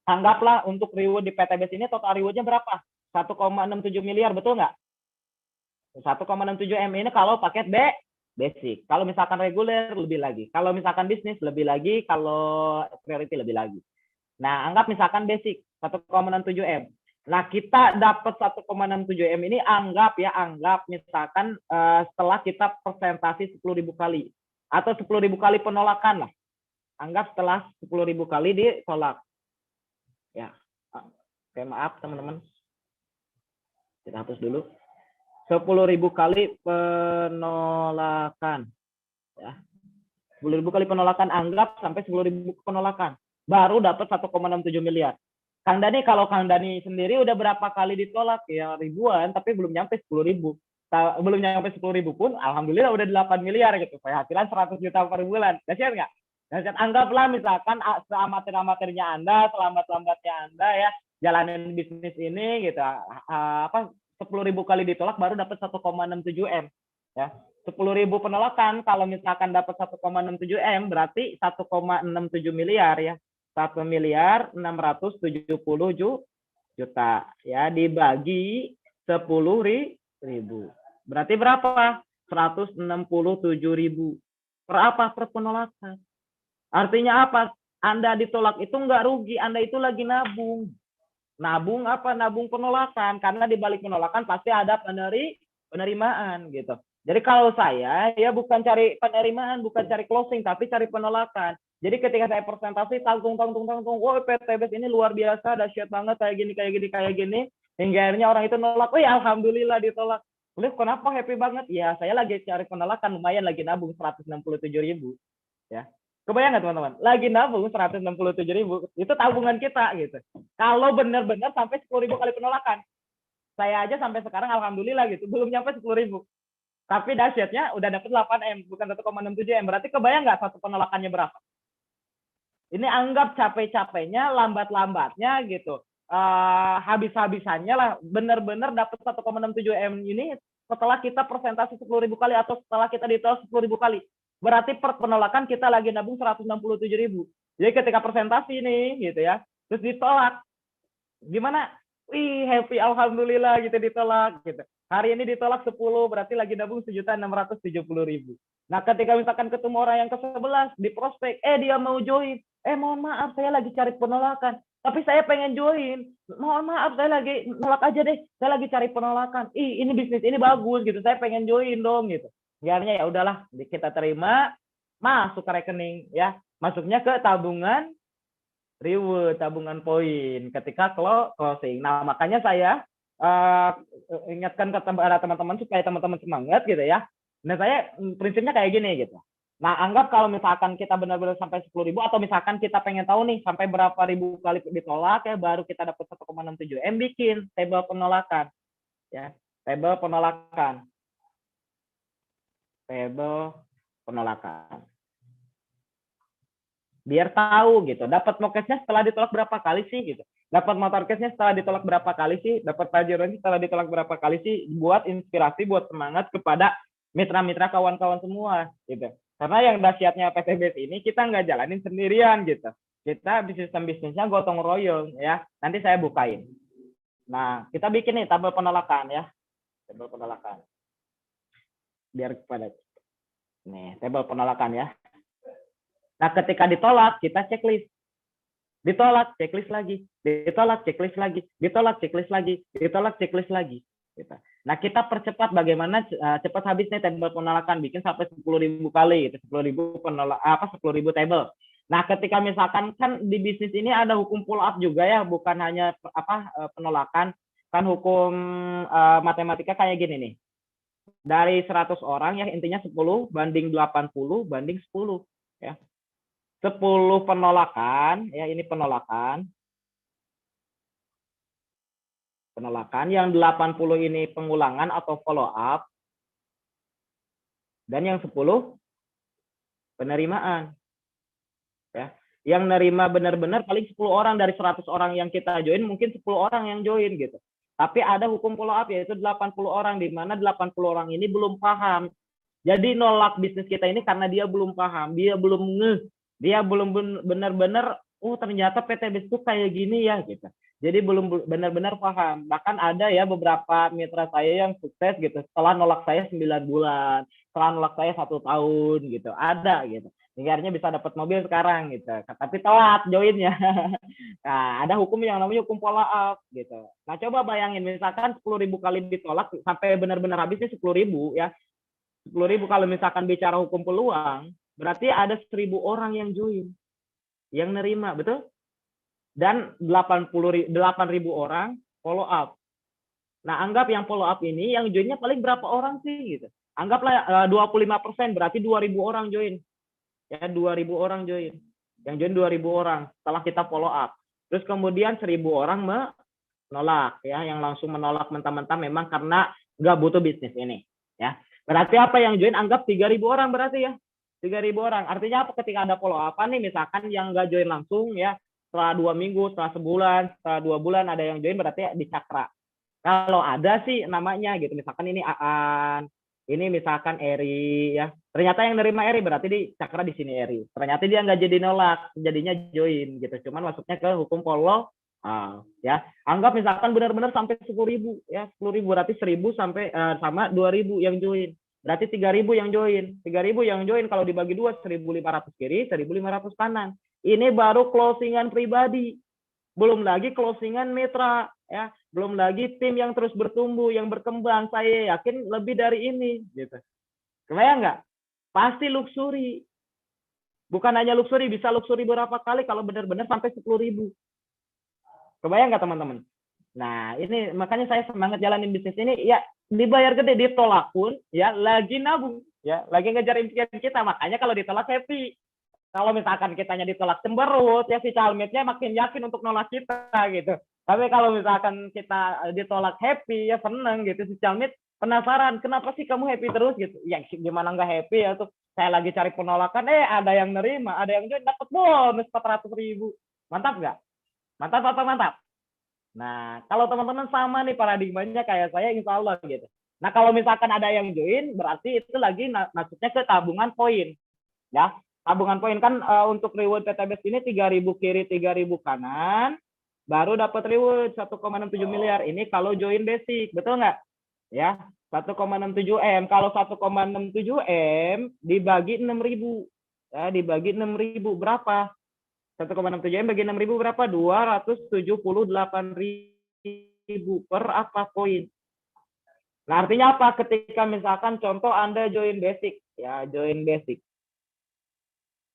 Anggaplah untuk reward di PTBS ini total rewardnya berapa? 1,67 miliar, betul nggak? 1,67 M ini kalau paket basic. Kalau misalkan reguler lebih lagi. Kalau misalkan bisnis lebih lagi. Kalau priority lebih lagi. Nah, anggap misalkan basic 1,67 M. Nah, kita dapat 1,67 M ini anggap misalkan setelah kita presentasi 10.000 kali atau 10.000 kali penolakan lah. Anggap setelah 10.000 kali ditolak. Ya. Oke, maaf teman-teman. Kita hapus dulu. 10.000 kali penolakan. Ya. 10.000 kali penolakan, anggap sampai 10.000 penolakan. Baru dapat 1,67 miliar. Kang Dani, kalau Kang Dani sendiri udah berapa kali ditolak? Ya ribuan, tapi belum nyampe 10.000. Belum nyampe 10.000 pun, alhamdulillah udah 8 miliar gitu. Penghasilan 100 juta per bulan. Dahsyat nggak? Dahsyat. Anggaplah misalkan seamatir-amatirnya Anda, selamat-lambatnya Anda ya, jalanin bisnis ini gitu. 10.000 kali ditolak baru dapat 1,67 M. Ya. 10.000 penolakan, kalau misalkan dapat 1,67 M, berarti 1,67 miliar ya. 1 miliar 670 juta ya, dibagi 10.000. Berarti berapa? 167.000 per apa? Per penolakan. Artinya apa? Anda ditolak itu nggak rugi, Anda itu lagi nabung. Nabung apa? Nabung penolakan, karena di balik penolakan pasti ada penerimaan gitu. Jadi kalau saya ya bukan cari penerimaan, bukan cari closing, tapi cari penolakan. Jadi ketika saya presentasi tanggung, wah PTBS ini luar biasa, dahsyat banget, kayak gini, hingga akhirnya orang itu nolak. Oh ya alhamdulillah ditolak. Lalu kenapa happy banget? Ya saya lagi cari penolakan, lumayan lagi nabung 167.000 ya. Kebayang nggak teman-teman? Lagi nabung 167.000, itu tabungan kita gitu. Kalau benar-benar sampai 10.000 kali penolakan, saya aja sampai sekarang alhamdulillah gitu, belum nyampe 10.000. Tapi dahsyatnya udah dapet 8 M, bukan 1,67 M. Berarti kebayang nggak satu penolakannya berapa? Ini anggap capek-capeknya, lambat-lambatnya gitu. Habis-habisannya lah, benar-benar dapat 1,67 M ini setelah kita presentasi 10.000 kali atau setelah kita ditolak 10.000 kali. Berarti per penolakan kita lagi nabung 167.000. Jadi ketika presentasi nih gitu ya, terus ditolak, gimana? Wih, happy, alhamdulillah gitu ditolak gitu. Hari ini ditolak 10, berarti lagi nabung 1.670.000. Nah, ketika misalkan ketemu orang yang ke-11 di prospek, dia mau join. Mohon maaf, saya lagi cari penolakan. Tapi saya pengen join. Mohon maaf, saya lagi nolak aja deh. Saya lagi cari penolakan. Ini bisnis ini bagus gitu. Saya pengen join dong gitu. Akhirnya ya udahlah, kita terima, masuk ke rekening ya. Masuknya ke tabungan reward, tabungan poin ketika closing. Nah, makanya saya ingatkan ke teman-teman supaya teman-teman semangat gitu ya. Nah, saya prinsipnya kayak gini gitu. Nah, anggap kalau misalkan kita benar-benar sampai 10.000 atau misalkan kita pengen tahu nih sampai berapa ribu kali ditolak ya baru kita dapat 1,67 M, bikin table penolakan ya. Table penolakan. Table penolakan. Biar tahu gitu, dapat mokesnya setelah ditolak berapa kali sih gitu, dapat motor case-nya setelah ditolak berapa kali sih, dapat pajeronnya setelah ditolak berapa kali sih, buat inspirasi, buat semangat kepada mitra-mitra kawan-kawan semua gitu. Karena yang dahsyatnya PTBS ini kita nggak jalanin sendirian gitu, kita sistem bisnisnya gotong royong ya. Nanti saya bukain. Nah, kita bikin nih tabel penolakan ya, tabel penolakan biar kepada nih tabel penolakan ya. Nah, ketika ditolak, kita checklist. Ditolak, checklist lagi. Ditolak, checklist lagi. Ditolak, checklist lagi. Ditolak, checklist lagi. Nah, kita percepat bagaimana cepat habisnya table penolakan. Bikin sampai 10.000 kali. 10.000 penolak, 10.000 table. Nah, ketika misalkan kan di bisnis ini ada hukum pull up juga ya. Bukan hanya penolakan. Kan hukum matematika kayak gini nih. Dari 100 orang ya intinya 10 banding 80 banding 10. Ya. 10 penolakan, ya ini penolakan. Penolakan, yang 80 ini pengulangan atau follow up. Dan yang 10 penerimaan. Ya. Yang nerima benar-benar paling 10 orang dari 100 orang yang kita join, mungkin 10 orang yang join gitu. Tapi ada hukum follow up yaitu 80 orang, di mana 80 orang ini belum paham. Jadi nolak bisnis kita ini karena dia belum paham, dia belum ngeh. Dia belum benar-benar, ternyata PTBS itu kayak gini ya gitu. Jadi belum benar-benar paham. Bahkan ada ya beberapa mitra saya yang sukses gitu. Setelah nolak saya 9 bulan, setelah nolak saya 1 tahun gitu. Ada gitu. Akhirnya bisa dapat mobil sekarang gitu. Tapi telat joinnya. Nah, ada hukum yang namanya hukum follow up gitu. Nah, coba bayangin misalkan 10.000 kali ditolak sampai benar-benar habisnya 10.000 ya. 10.000 kalau misalkan bicara hukum peluang, berarti ada 1.000 orang yang join, yang nerima, betul? Dan 8.000 orang follow up. Nah, anggap yang follow up ini, yang joinnya paling berapa orang sih? Gitu. Anggaplah 25%, berarti 2.000 orang join. Ya, 2.000 orang join. Yang join 2.000 orang setelah kita follow up. Terus kemudian 1.000 orang menolak, ya, yang langsung menolak mentah-mentah memang karena nggak butuh bisnis ini. Ya. Berarti apa yang join? Anggap 3.000 orang berarti ya. 3.000 orang. Artinya apa ketika ada follow up nih, misalkan yang nggak join langsung ya, setelah 2 minggu, setelah sebulan, setelah 2 bulan ada yang join berarti di Cakra. Kalau ada sih namanya gitu, misalkan ini Aan, ini misalkan Eri ya. Ternyata yang nerima Eri berarti di Cakra di sini Eri. Ternyata dia nggak jadi nolak, jadinya join gitu. Cuman masuknya ke hukum follow ya. Anggap misalkan benar-benar sampai 10.000 ya, 10.000 berarti 1.000 sampai sama 2.000 yang join. Berarti 3.000 yang join. 3.000 yang join kalau dibagi 2, 1.500 kiri, 1.500 kanan. Ini baru closingan pribadi. Belum lagi closingan mitra ya, belum lagi tim yang terus bertumbuh, yang berkembang. Saya yakin lebih dari ini gitu. Kebayang nggak? Pasti luxury. Bukan hanya luxury, bisa luxury berapa kali kalau benar-benar sampai 10.000. Kebayang nggak teman-teman? Nah, ini makanya saya semangat jalanin bisnis ini ya, dibayar gede, ditolak pun ya lagi nabung ya, lagi ngejar impian kita. Makanya kalau ditolak happy. Kalau misalkan kitanya ditolak cemberut ya, si calmitnya makin yakin untuk nolak kita gitu. Tapi kalau misalkan kita ditolak happy ya, seneng gitu, si calmit penasaran kenapa sih kamu happy terus gitu. Ya gimana nggak happy ya tuh, saya lagi cari penolakan ada yang nerima, ada yang join, dapat bonus 400.000. Mantap nggak? Mantap apa mantap? Nah, kalau teman-teman sama nih paradigmanya kayak saya, insya Allah gitu. Nah, kalau misalkan ada yang join, berarti itu lagi masuknya ke tabungan poin. Ya, tabungan poin kan untuk reward PTBS ini 3.000 kiri, 3.000 kanan, baru dapat reward 1,67 miliar. Ini kalau join basic, betul nggak? Ya, 1,67 M. Kalau 1,67 M dibagi 6.000. Ya, dibagi 6.000 berapa? 1,67 M bagi 6.000 berapa? 278.000 per apa poin. Nah, artinya apa? Ketika misalkan contoh Anda join basic, ya, join basic.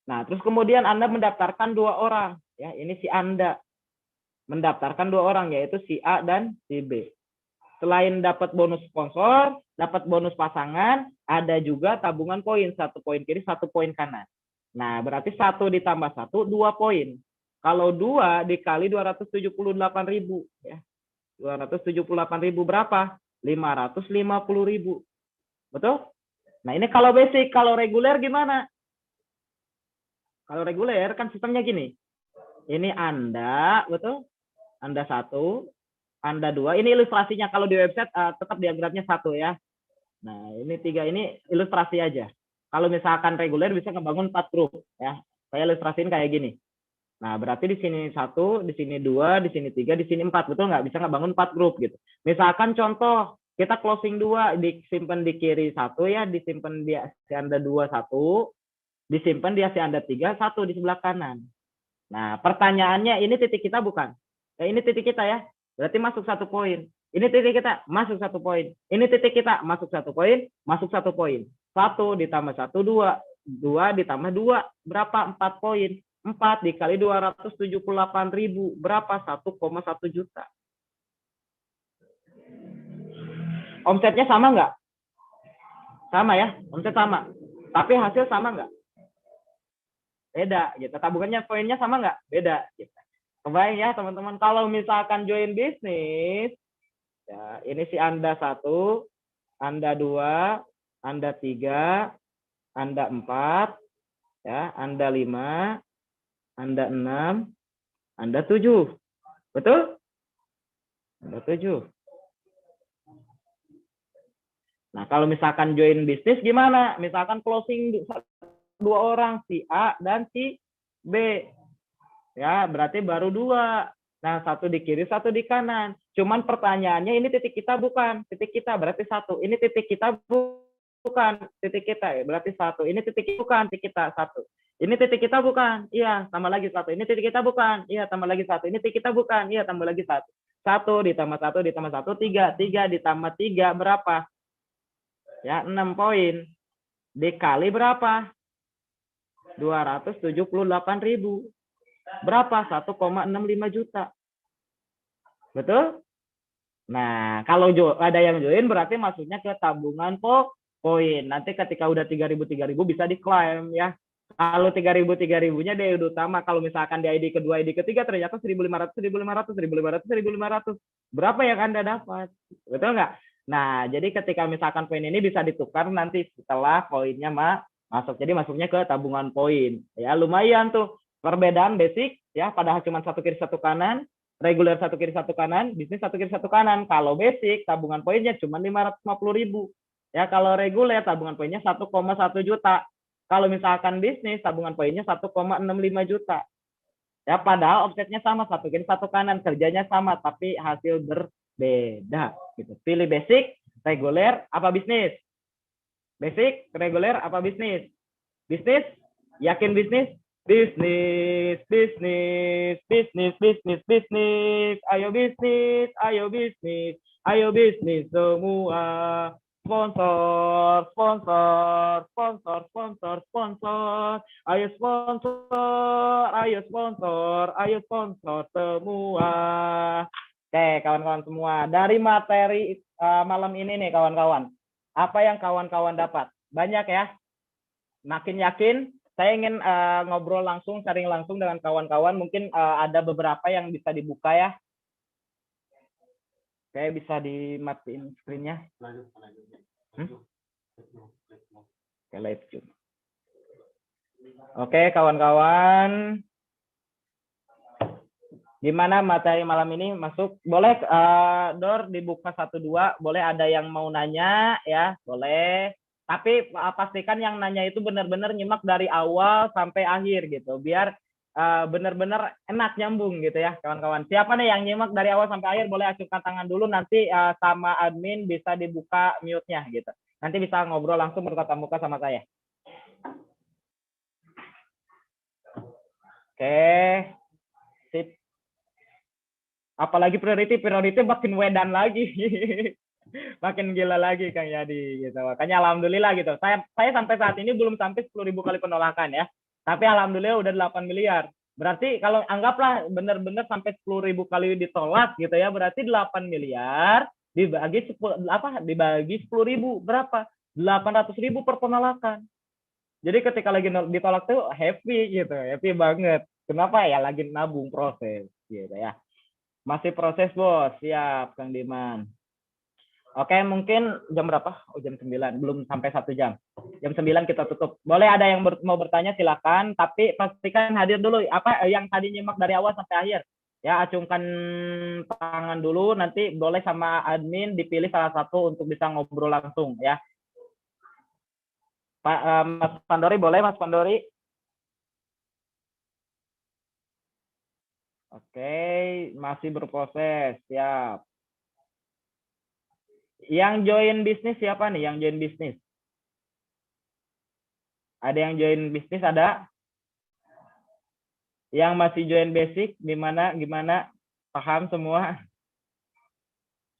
Nah, terus kemudian Anda mendaftarkan 2 orang, ya, ini si Anda mendaftarkan 2 orang, yaitu si A dan si B. Selain dapat bonus sponsor, dapat bonus pasangan, ada juga tabungan poin, 1 poin kiri, 1 poin kanan. Nah, berarti 1 ditambah 1, 2 poin. Kalau 2 dikali 278.000, ya. 278.000 berapa? 550.000. Betul? Nah, ini kalau basic. Kalau reguler gimana? Kalau reguler kan sistemnya gini. Ini Anda, betul? Anda 1, Anda 2. Ini ilustrasinya. Kalau di website tetap diagramnya 1 ya. Nah, ini 3 ini ilustrasi aja. Kalau misalkan reguler bisa ngebangun 4 grup ya. Saya ilustrasiin kayak gini. Nah, berarti di sini 1, di sini 2, di sini 3, di sini 4. Betul nggak? Bisa ngebangun 4 grup gitu. Misalkan contoh, kita closing 2, disimpan di kiri 1 ya, disimpan di si Anda 2, 1, disimpan di si Anda 3, 1 di sebelah kanan. Nah, pertanyaannya ini titik kita bukan? Ini titik kita ya. Berarti masuk 1 poin. Ini titik kita, masuk 1 poin. Ini titik kita, masuk 1 poin, masuk 1 poin. 1 ditambah 1, 2. 2 ditambah 2, berapa? 4 poin. 4 dikali 278.000, berapa? 1,1 juta. Omsetnya sama nggak? Sama ya, omset sama. Tapi hasil sama nggak? Beda gitu. Tabungannya, poinnya sama nggak? Beda gitu. Kebayang ya teman-teman, kalau misalkan join bisnis, ya ini si Anda 1, Anda 2, Anda 3, Anda 4, ya, Anda 5, Anda 6, Anda 7. Betul? Anda 7. Nah, kalau misalkan join bisnis gimana? Misalkan closing 2 orang, si A dan si B. Ya, berarti baru 2. Nah, 1 di kiri, 1 di kanan. Cuman pertanyaannya ini titik kita bukan. Titik kita berarti 1. Ini titik kita bukan. Titik kita ya, berarti 1. Ini titik bukan, titik kita 1. Ini titik kita bukan. Iya, tambah lagi 1. Ini titik kita bukan. Iya, tambah lagi 1. Ini titik kita bukan. Iya, tambah lagi 1. 1 ditambah 1 ditambah 1, 3. 3 ditambah 3 berapa? Ya, 6 poin. Dikali berapa? 278.000. Berapa? 1,65 juta. Betul? Nah, kalau ada yang join berarti masuknya ke tabungan poin. Nanti ketika udah 3.000 bisa diklaim ya. Kalau 3.000-nya dia udah utama. Kalau misalkan di ID kedua, ID ketiga ternyata 1.500, 1.500, 1.500, 1.500. Berapa yang Anda dapat? Betul nggak? Nah, jadi ketika misalkan poin ini bisa ditukar nanti setelah poinnya masuk. Jadi masuknya ke tabungan poin. Ya, lumayan tuh. Perbedaan basic ya, padahal cuma 1 kiri 1 kanan, reguler 1 kiri 1 kanan, bisnis 1 kiri 1 kanan. Kalau basic tabungan poinnya cuma 550.000. Ya, kalau reguler tabungan poinnya 1,1 juta. Kalau misalkan bisnis tabungan poinnya 1,65 juta. Ya, padahal offsetnya sama, 1 kiri 1 kanan, kerjanya sama tapi hasil berbeda gitu. Pilih basic, reguler apa bisnis? Basic, reguler apa bisnis? Bisnis? Yakin bisnis? Bisnis, bisnis, bisnis, bisnis, bisnis, ayo bisnis, ayo bisnis, ayo bisnis semua. Sponsor, sponsor, sponsor, sponsor, sponsor, ayo sponsor, ayo sponsor, ayo sponsor semua. Oke, kawan-kawan semua, dari materi malam ini nih kawan-kawan, apa yang kawan-kawan dapat? Banyak ya? Makin yakin? Saya ingin ngobrol langsung, sharing langsung dengan kawan-kawan. Mungkin ada beberapa yang bisa dibuka ya. Oke, bisa dimatiin screen-nya. Oke, live Zoom. Oke, kawan-kawan. Gimana materi malam ini masuk? Boleh Dor dibuka 1-2. Boleh ada yang mau nanya ya? Boleh. Tapi pastikan yang nanya itu benar-benar nyimak dari awal sampai akhir gitu. Biar benar-benar enak nyambung gitu ya kawan-kawan. Siapa nih yang nyimak dari awal sampai akhir boleh acungkan tangan dulu, nanti sama admin bisa dibuka mute-nya gitu. Nanti bisa ngobrol langsung bertatap muka sama saya. Oke, sip. Apalagi priority makin wedan lagi. Makin gila lagi Kang Yadi gitu. Makanya alhamdulillah gitu. Saya sampai saat ini belum sampai 10.000 kali penolakan ya. Tapi alhamdulillah udah 8 miliar. Berarti kalau anggaplah benar-benar sampai 10.000 kali ditolak gitu ya, berarti 8 miliar dibagi 10 dibagi 10.000 berapa? 800.000 per penolakan. Jadi ketika lagi ditolak tuh happy gitu, happy banget. Kenapa ya? Lagi nabung proses gitu ya. Masih proses bos, siap Kang Diman. Oke, mungkin jam berapa? Oh, jam 9. Belum sampai 1 jam. Jam 9 kita tutup. Boleh ada yang mau bertanya, silakan. Tapi pastikan hadir dulu. Apa yang tadi nyimak dari awal sampai akhir. Ya, acungkan tangan dulu. Nanti boleh sama admin dipilih salah satu untuk bisa ngobrol langsung ya. Pak Mas Pandori, boleh Mas Pandori? Oke, masih berproses. Siap. Yang join bisnis siapa nih? Yang join bisnis? Ada yang join bisnis? Ada? Yang masih join basic gimana? Paham semua?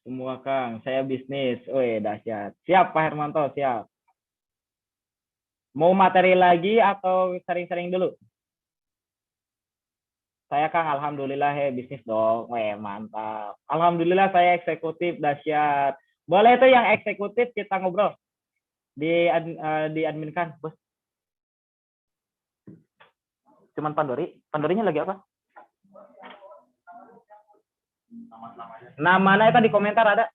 Semua Kang. Saya bisnis. Wih, dahsyat. Siap Pak Hermanto, siap. Mau materi lagi atau sering-sering dulu? Saya Kang, alhamdulillah bisnis dong. Wih, mantap. Alhamdulillah saya eksekutif, dahsyat. Boleh tuh yang eksekutif kita ngobrol di admin kan, bos. Cuman Pandorinya lagi apa? Namanya kan di komentar ada.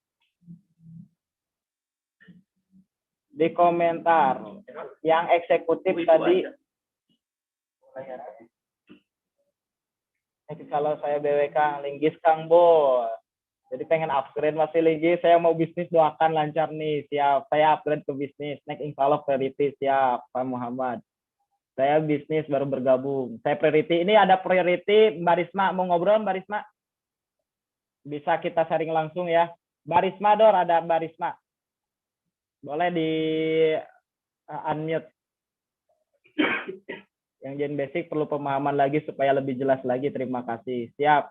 Di komentar. Yang eksekutif tadi. Kalau saya BWK linggis Kang Bos. Jadi pengen upgrade masih linggis. Saya mau bisnis, doakan lancar nih. Siap. Saya upgrade ke bisnis. Next insya Allah priority. Siap Pak Muhammad. Saya bisnis baru bergabung. Saya priority. Ini ada priority. Mbak Risma mau ngobrol Mbak Risma? Bisa kita sharing langsung ya. Mbak Risma Dor, ada Mbak Risma. Boleh di unmute. Yang Gen Basic perlu pemahaman lagi supaya lebih jelas lagi. Terima kasih. Siap.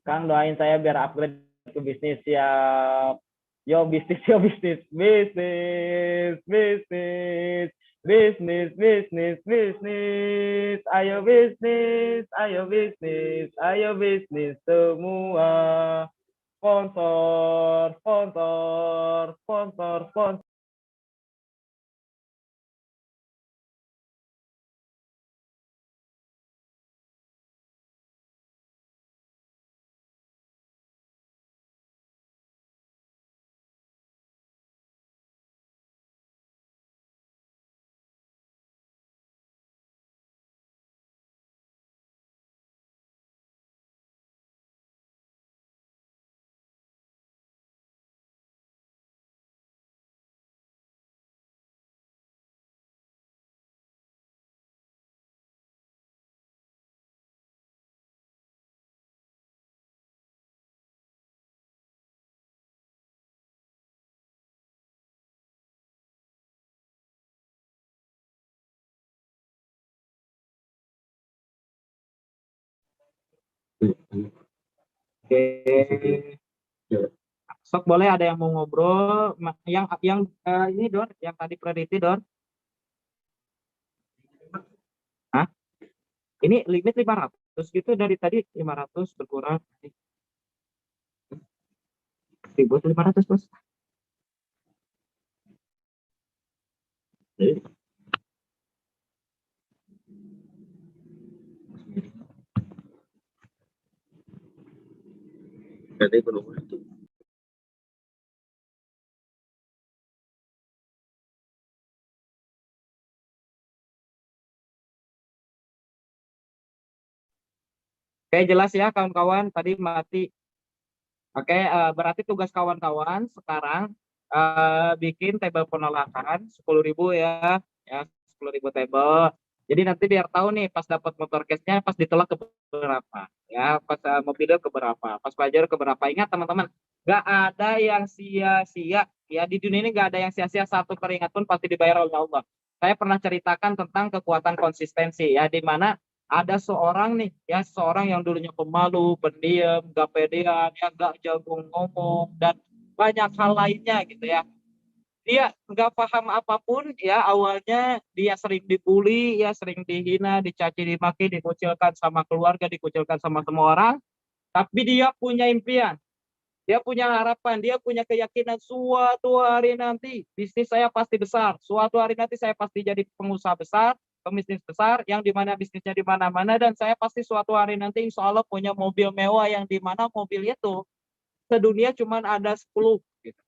Kang doain saya biar upgrade ke bisnis. Siap. Yo bisnis, yo bisnis. Bisnis, bisnis. Bisnis, bisnis, bisnis. Ayo bisnis, ayo bisnis, ayo bisnis semua. Sponsor, sponsor, sponsor, sponsor. Oke. Sok boleh ada yang mau ngobrol yang ini Don, yang tadi priority Don. Hah? Ini limit 500 gitu, dari tadi 500 berkurang 1.500 bos. Jadi belum itu. Oke, jelas ya kawan-kawan, tadi mati. Oke, berarti tugas kawan-kawan sekarang bikin table penolakan 10.000 ya 10.000 table. Jadi nanti biar tahu nih pas dapat motor cashnya pas ditolak ke berapa, ya pas mobilnya ke berapa, pas pajero ke berapa. Ingat teman-teman, nggak ada yang sia-sia ya di dunia ini, nggak ada yang sia-sia, satu keringat pun pasti dibayar oleh Allah. Saya pernah ceritakan tentang kekuatan konsistensi ya, di mana ada seorang nih ya, seorang yang dulunya pemalu, pendiam, gak pedean, ya gak jago ngomong dan banyak hal lainnya gitu ya. Dia nggak paham apapun ya, awalnya dia sering dibully ya, sering dihina, dicaci dimaki, dikucilkan sama keluarga, dikucilkan sama semua orang, tapi dia punya impian, dia punya harapan, dia punya keyakinan suatu hari nanti bisnis saya pasti besar, suatu hari nanti saya pasti jadi pengusaha besar, pembisnis besar yang dimana bisnisnya di mana-mana, dan saya pasti suatu hari nanti insya Allah punya mobil mewah yang dimana mobil itu sedunia cuma ada 10 gitu.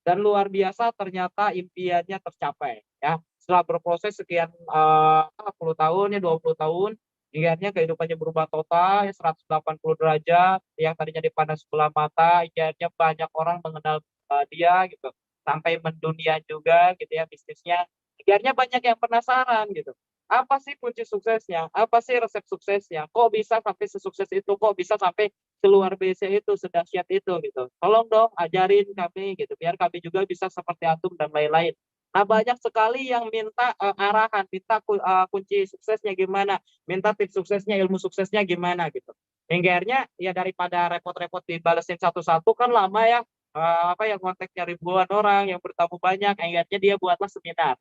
Dan luar biasa ternyata impiannya tercapai ya. Setelah berproses sekian 10 tahun ya, 20 tahun, akhirnya kehidupannya berubah total ya, 180 derajat, yang tadinya dipandang sebelah mata, akhirnya banyak orang mengenal dia gitu. Sampai mendunia juga gitu ya bisnisnya. Akhirnya banyak yang penasaran gitu. Apa sih kunci suksesnya? Apa sih resep suksesnya? Kok bisa sampai sesukses itu? Kok bisa sampai keluar biasa itu, sedahsyat itu gitu. Tolong dong ajarin kami gitu, biar kami juga bisa seperti antum dan lain-lain. Nah, banyak sekali yang minta arahan, minta kunci suksesnya gimana, minta tips suksesnya, ilmu suksesnya gimana gitu. Hingga ya daripada repot-repot dibalesin satu-satu kan lama ya, apa yang kontaknya ribuan orang yang bertamu banyak, akhirnya dia buatlah seminar.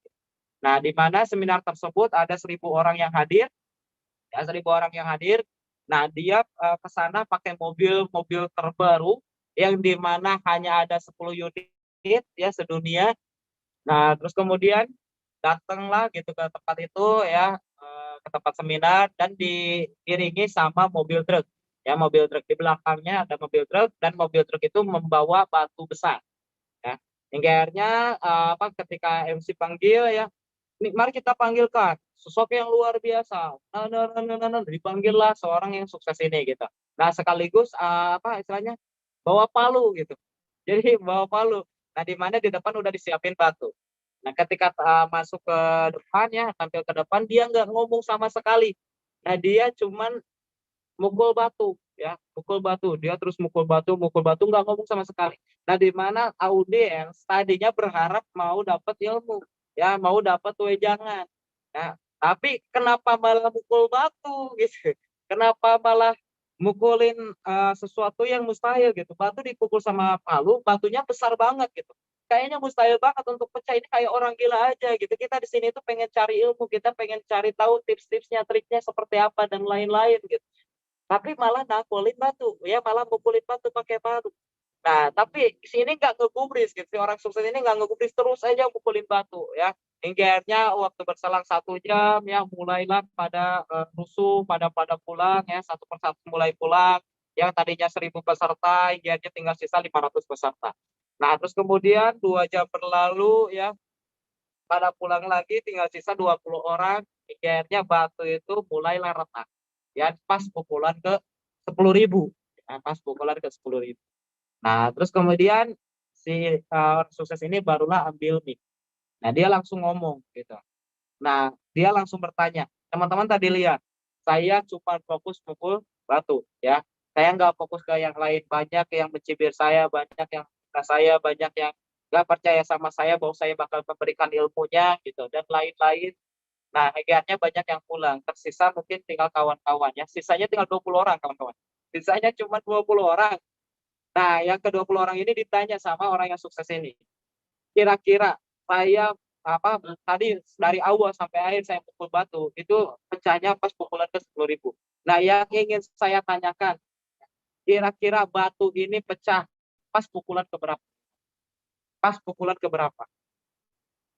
Nah, di mana seminar tersebut ada 1.000 orang yang hadir, ya 1.000 orang yang hadir. Nah, dia ke sana pakai mobil terbaru yang di mana hanya ada 10 unit ya sedunia. Nah, terus kemudian datanglah gitu ke tempat itu ya, ke tempat seminar dan diiringi sama mobil truk. Ya, mobil truk di belakangnya ada mobil truk dan mobil truk itu membawa batu besar ya. Hingga akhirnya apa ketika MC panggil ya, mari kita panggilkan sosok yang luar biasa. Dipanggillah seorang yang sukses ini gitu. Nah, sekaligus apa istilahnya bawa palu gitu. Jadi bawa palu. Nah, di mana di depan udah disiapin batu. Nah, ketika masuk ke depan ya, tampil ke depan, dia nggak ngomong sama sekali. Nah, dia cuman mukul batu ya, mukul batu. Dia terus mukul batu, nggak ngomong sama sekali. Nah, di mana audiens tadinya berharap mau dapat ilmu, ya, mau dapat wejangan. Nah, tapi kenapa malah mukul batu gitu? Kenapa malah mukulin sesuatu yang mustahil gitu? Batu dipukul sama palu, batunya besar banget gitu. Kayaknya mustahil banget untuk pecah, ini kayak orang gila aja gitu. Kita di sini tuh pengen cari ilmu, kita pengen cari tahu tips-tipsnya, triknya seperti apa dan lain-lain gitu. Tapi malah nakulin batu, ya malah mukulin batu pakai palu. Nah, tapi si ini nggak ngegubris gitu, si orang sukses ini nggak ngegubris, terus aja mukulin batu ya. Hingga akhirnya waktu berselang 1 jam ya, mulailah pada rusuh, pada pulang ya, satu persatu mulai pulang. Yang tadinya 1.000 peserta, hingga akhirnya tinggal sisa 500 peserta. Nah, terus kemudian 2 jam berlalu ya, pada pulang lagi tinggal sisa 20 orang, hingga akhirnya batu itu mulailah retak. Ya, pas pukulan ke 10.000. Ya, pas pukulan ke 10.000. Nah, terus kemudian si sukses ini barulah ambil mic. Nah, dia langsung ngomong gitu. Nah, dia langsung bertanya, teman-teman tadi lihat, saya cuma fokus pukul batu, ya. Saya nggak fokus ke yang lain, banyak yang mencibir saya, banyak yang fitnah saya, banyak yang nggak percaya sama saya bahwa saya bakal memberikan ilmunya gitu dan lain-lain. Nah, akhirnya banyak yang pulang, tersisa mungkin tinggal kawan-kawan ya. Sisanya tinggal 20 orang kawan-kawan. Sisanya cuma 20 orang. Nah, yang ke-20 orang ini ditanya sama orang yang sukses ini. Kira-kira saya apa tadi dari awal sampai akhir saya pukul batu itu pecahnya pas pukulan ke 10.000. Nah, yang ingin saya tanyakan, kira-kira batu ini pecah pas pukulan ke berapa? Pas pukulan ke berapa?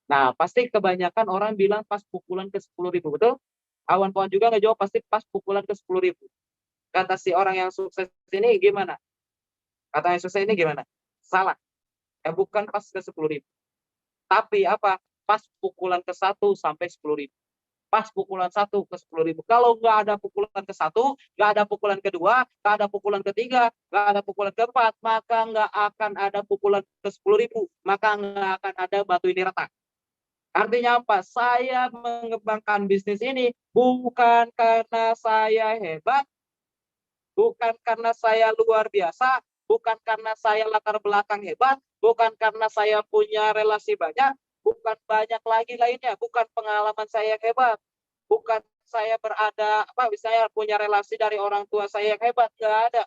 Nah, pasti kebanyakan orang bilang pas pukulan ke 10.000, betul? Kawan-kawan juga ngejawab pasti pas pukulan ke 10.000. Kata si orang yang sukses ini gimana? Kata yang sukses ini gimana? Salah. Bukan pas ke 10.000. Tapi apa? Pas pukulan ke 1 sampai 10.000. Pas pukulan 1 ke 10.000. Kalau nggak ada pukulan ke 1, nggak ada pukulan kedua, nggak ada pukulan ketiga, nggak ada pukulan keempat, maka nggak akan ada pukulan ke 10.000. Maka nggak akan ada batu ini retak. Artinya apa? Saya mengembangkan bisnis ini bukan karena saya hebat, bukan karena saya luar biasa, bukan karena saya latar belakang hebat, bukan karena saya punya relasi banyak, bukan banyak lagi lainnya, bukan pengalaman saya yang hebat, bukan saya berada apa misalnya punya relasi dari orang tua saya yang hebat, nggak ada.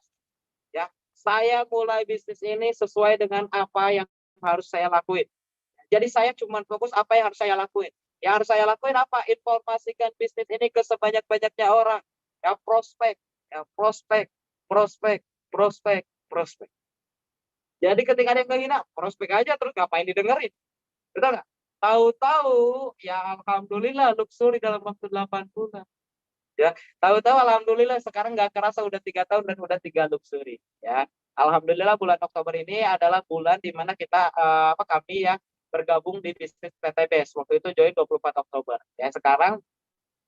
Ya, saya mulai bisnis ini sesuai dengan apa yang harus saya lakuin. Jadi saya cuma fokus apa yang harus saya lakuin. Yang harus saya lakuin apa? Informasikan bisnis ini ke sebanyak-banyaknya orang. Ya prospek, ya prospek, prospek, prospek, prospek. Jadi ketika ada yang menghina, prospek aja terus ngapain didengerin? Betul nggak? Tahu-tahu, ya alhamdulillah luxury dalam waktu 8 bulan. Ya, tahu-tahu alhamdulillah sekarang nggak kerasa udah 3 tahun dan udah 3 luxury. Ya, alhamdulillah bulan Oktober ini adalah bulan di mana kita kami ya bergabung di bisnis PTBS. Waktu itu join 24 Oktober. Ya, sekarang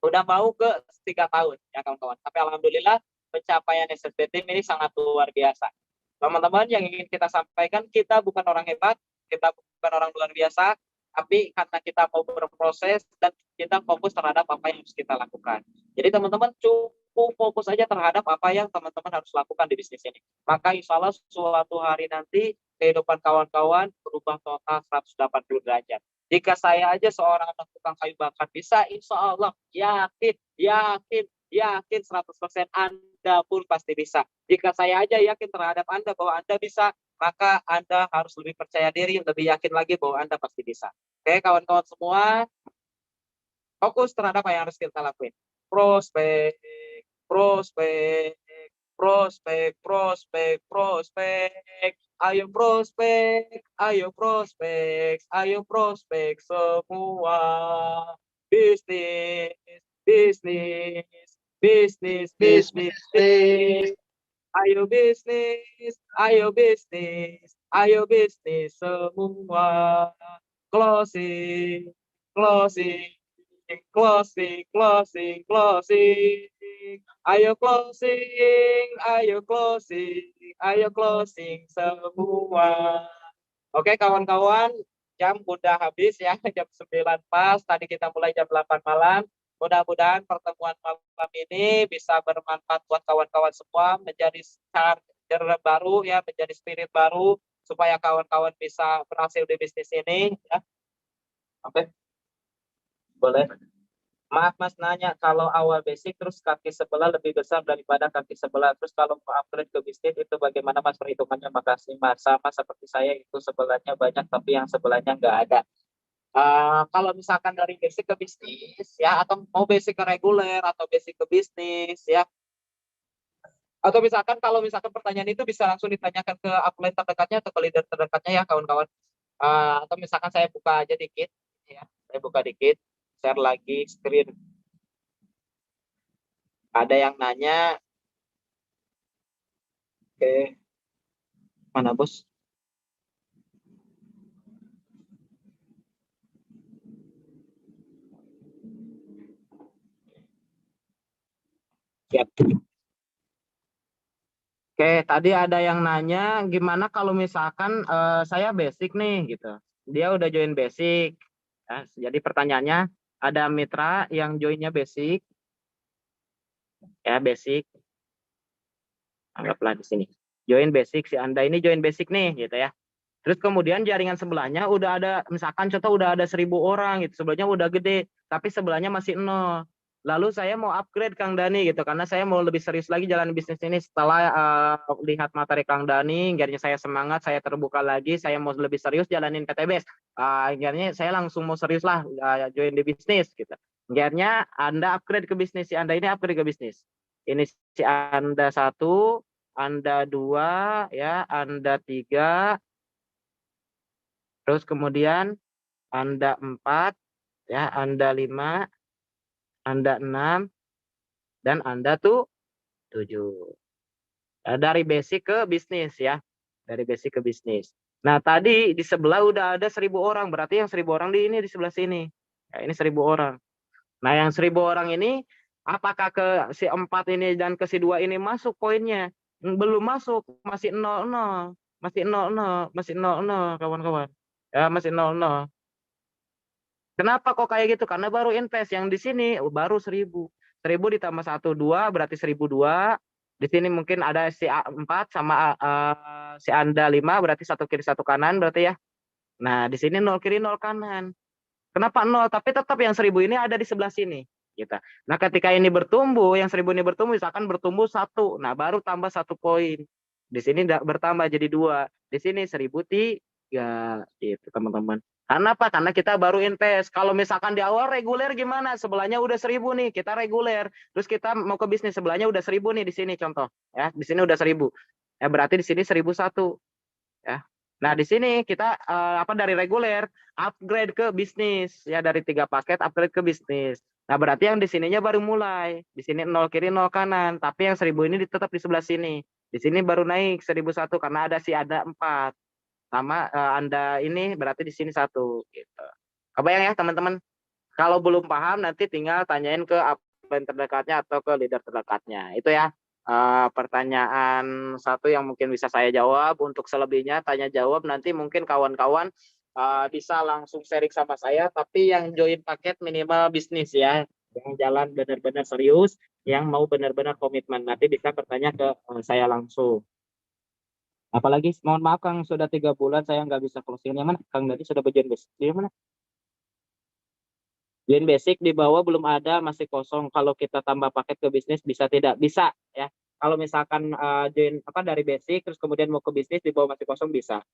udah mau ke 3 tahun ya kawan-kawan. Tapi alhamdulillah pencapaian SSB Team ini sangat luar biasa. Teman-teman yang ingin kita sampaikan, kita bukan orang hebat, kita bukan orang luar biasa, tapi karena kita mau berproses dan kita fokus terhadap apa yang harus kita lakukan. Jadi teman-teman cukup fokus aja terhadap apa yang teman-teman harus lakukan di bisnis ini. Maka insya Allah suatu hari nanti kehidupan kawan-kawan berubah total 180 derajat. Jika saya aja seorang anak tukang kayu bakar bisa, insya Allah yakin, yakin, yakin 100% Anda pun pasti bisa. Jika saya aja yakin terhadap Anda bahwa Anda bisa, maka Anda harus lebih percaya diri, lebih yakin lagi bahwa Anda pasti bisa. Oke, kawan-kawan semua, fokus terhadap apa yang harus kita lakuin. Prospek, prospek, prospek, prospek, prospek. Ayo prospek, ayo prospek, ayo prospek semua. Bisnis, bisnis, bisnis, bisnis, bisnis. Ayo bisnis, ayo bisnis, ayo bisnis semua. Closing, closing, closing, closing, closing. Ayo closing, ayo closing, ayo closing semua. Oke kawan-kawan, jam udah habis ya, jam 9 pas. Tadi kita mulai jam 8 malam. Mudah-mudahan pertemuan malam ini bisa bermanfaat buat kawan-kawan semua, menjadi charger baru ya, menjadi spirit baru supaya kawan-kawan bisa berhasil di bisnis ini ya. Oke, boleh. Maaf Mas nanya, kalau awal basic terus kaki sebelah lebih besar daripada kaki sebelah. Terus kalau mau upgrade ke bisnis itu bagaimana Mas perhitungannya? Makasih Mas. Sama seperti saya itu sebelahnya banyak tapi yang sebelahnya nggak ada. Kalau misalkan dari basic ke bisnis ya, atau mau basic ke reguler atau basic ke bisnis ya, atau misalkan kalau misalkan pertanyaan itu bisa langsung ditanyakan ke upline terdekatnya atau ke leader terdekatnya ya kawan-kawan. Atau misalkan saya buka aja dikit ya, saya buka dikit, share lagi screen. Ada yang nanya, oke, mana bos? Siap. Oke, tadi ada yang nanya gimana kalau misalkan saya basic nih gitu. Dia udah join basic. Ya, jadi pertanyaannya ada mitra yang joinnya basic. Ya, basic. Anggaplah di sini. Join basic, si Anda ini join basic nih gitu ya. Terus kemudian jaringan sebelahnya udah ada, misalkan contoh udah ada 1.000 orang gitu, sebelahnya udah gede, tapi sebelahnya masih nol. Lalu saya mau upgrade Kang Dani gitu, karena saya mau lebih serius lagi jalan bisnis ini setelah lihat materi Kang Dani, akhirnya saya semangat, saya terbuka lagi, saya mau lebih serius jalanin PTBS. Akhirnya saya langsung mau serius lah join di bisnis gitu. Akhirnya Anda upgrade ke bisnis, si Anda ini upgrade ke bisnis. Ini si Anda 1, Anda 2, ya, Anda 3. Terus kemudian Anda 4, ya, Anda 5, Anda 6, dan Anda tuh 7. Nah, dari basic ke bisnis ya. Dari basic ke bisnis. Nah, tadi di sebelah udah ada 1.000 orang. Berarti yang 1.000 orang di ini di sebelah sini. Ya, ini 1.000 orang. Nah, yang 1.000 orang ini apakah ke si 4 ini dan ke si 2 ini masuk poinnya? Belum masuk, masih 00. Masih 00, masih 00 kawan-kawan. Ya, masih 00. Kenapa kok kayak gitu? Karena baru invest. Yang di sini baru 1000. 1000 ditambah 1, 2 berarti 1002. Di sini mungkin ada si A4 sama si Anda 5 berarti satu kiri satu kanan berarti ya. Nah, di sini 0 kiri 0 kanan. Kenapa 0? Tapi tetap yang 1000 ini ada di sebelah sini. Gitu. Nah, ketika ini bertumbuh, yang 1000 ini bertumbuh, misalkan bertumbuh 1. Nah, baru tambah 1 poin. Di sini bertambah jadi 2. Di sini 1003. Gitu, teman-teman. Karena apa? Karena kita baru invest. Kalau misalkan di awal reguler gimana? Sebelahnya udah 1000 nih, kita reguler. Terus kita mau ke bisnis, sebelahnya udah 1000 nih di sini contoh. Ya, di sini udah 1000. Ya, berarti di sini 1001. Ya. Nah, di sini kita dari reguler upgrade ke bisnis ya, dari 3 paket upgrade ke bisnis. Nah, berarti yang di sininya baru mulai. Di sini 0 kiri 0 kanan, tapi yang 1000 ini tetap di sebelah sini. Di sini baru naik 1001 karena ada 4. Sama Anda ini berarti di sini 1 gitu. Kebayang ya, teman-teman? Kalau belum paham nanti tinggal tanyain ke upline terdekatnya atau ke leader terdekatnya. Itu ya. Pertanyaan satu yang mungkin bisa saya jawab. Untuk selebihnya tanya jawab nanti mungkin kawan-kawan bisa langsung sharing sama saya, tapi yang join paket minimal bisnis ya, yang jalan benar-benar serius, yang mau benar-benar komitmen, nanti bisa bertanya ke saya langsung. Apalagi mohon maaf Kang, sudah 3 bulan saya nggak bisa closing. Yang mana Kang? Tadi sudah bagian basic di mana? Join basic di bawah belum ada, masih kosong. Kalau kita tambah paket ke bisnis bisa tidak? Bisa ya. Kalau misalkan join dari basic terus kemudian mau ke bisnis di bawah masih kosong bisa.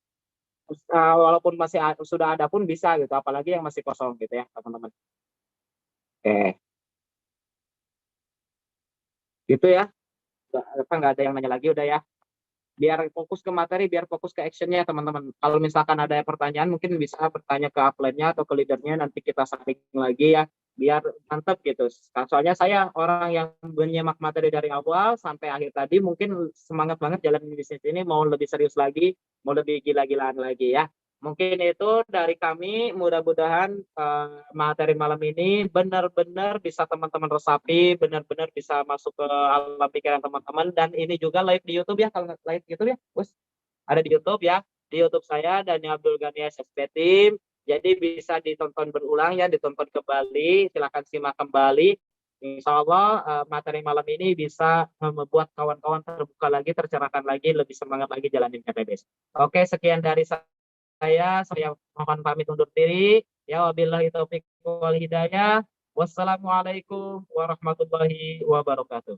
Terus, walaupun masih sudah ada pun bisa gitu, apalagi yang masih kosong gitu ya teman-teman. Oke, gitu ya. Nggak ada yang nanya lagi udah ya. Biar fokus ke materi, biar fokus ke actionnya teman-teman. Kalau misalkan ada pertanyaan mungkin bisa bertanya ke upline-nya atau ke leadernya, nanti kita sharing lagi ya, biar mantap gitu. Soalnya saya orang yang menyimak materi dari awal sampai akhir tadi, mungkin semangat banget jalan bisnis ini, mau lebih serius lagi, mau lebih gila-gilaan lagi ya. Mungkin itu dari kami, mudah-mudahan materi malam ini benar-benar bisa teman-teman resapi, benar-benar bisa masuk ke alam pikiran teman-teman, dan ini juga live di YouTube ya, kalau live YouTube ya, bos. Ada di YouTube ya, di YouTube saya dan Abdul Ghani SSP Team. Jadi bisa ditonton berulang ya, ditonton kembali, silakan simak kembali. Insya Allah materi malam ini bisa membuat kawan-kawan terbuka lagi, tercerahkan lagi, lebih semangat lagi jalanin KTBS. Oke, sekian dari saya mohon pamit undur diri. Ya, wabillahi taufiq wal hidayah. Wassalamualaikum warahmatullahi wabarakatuh.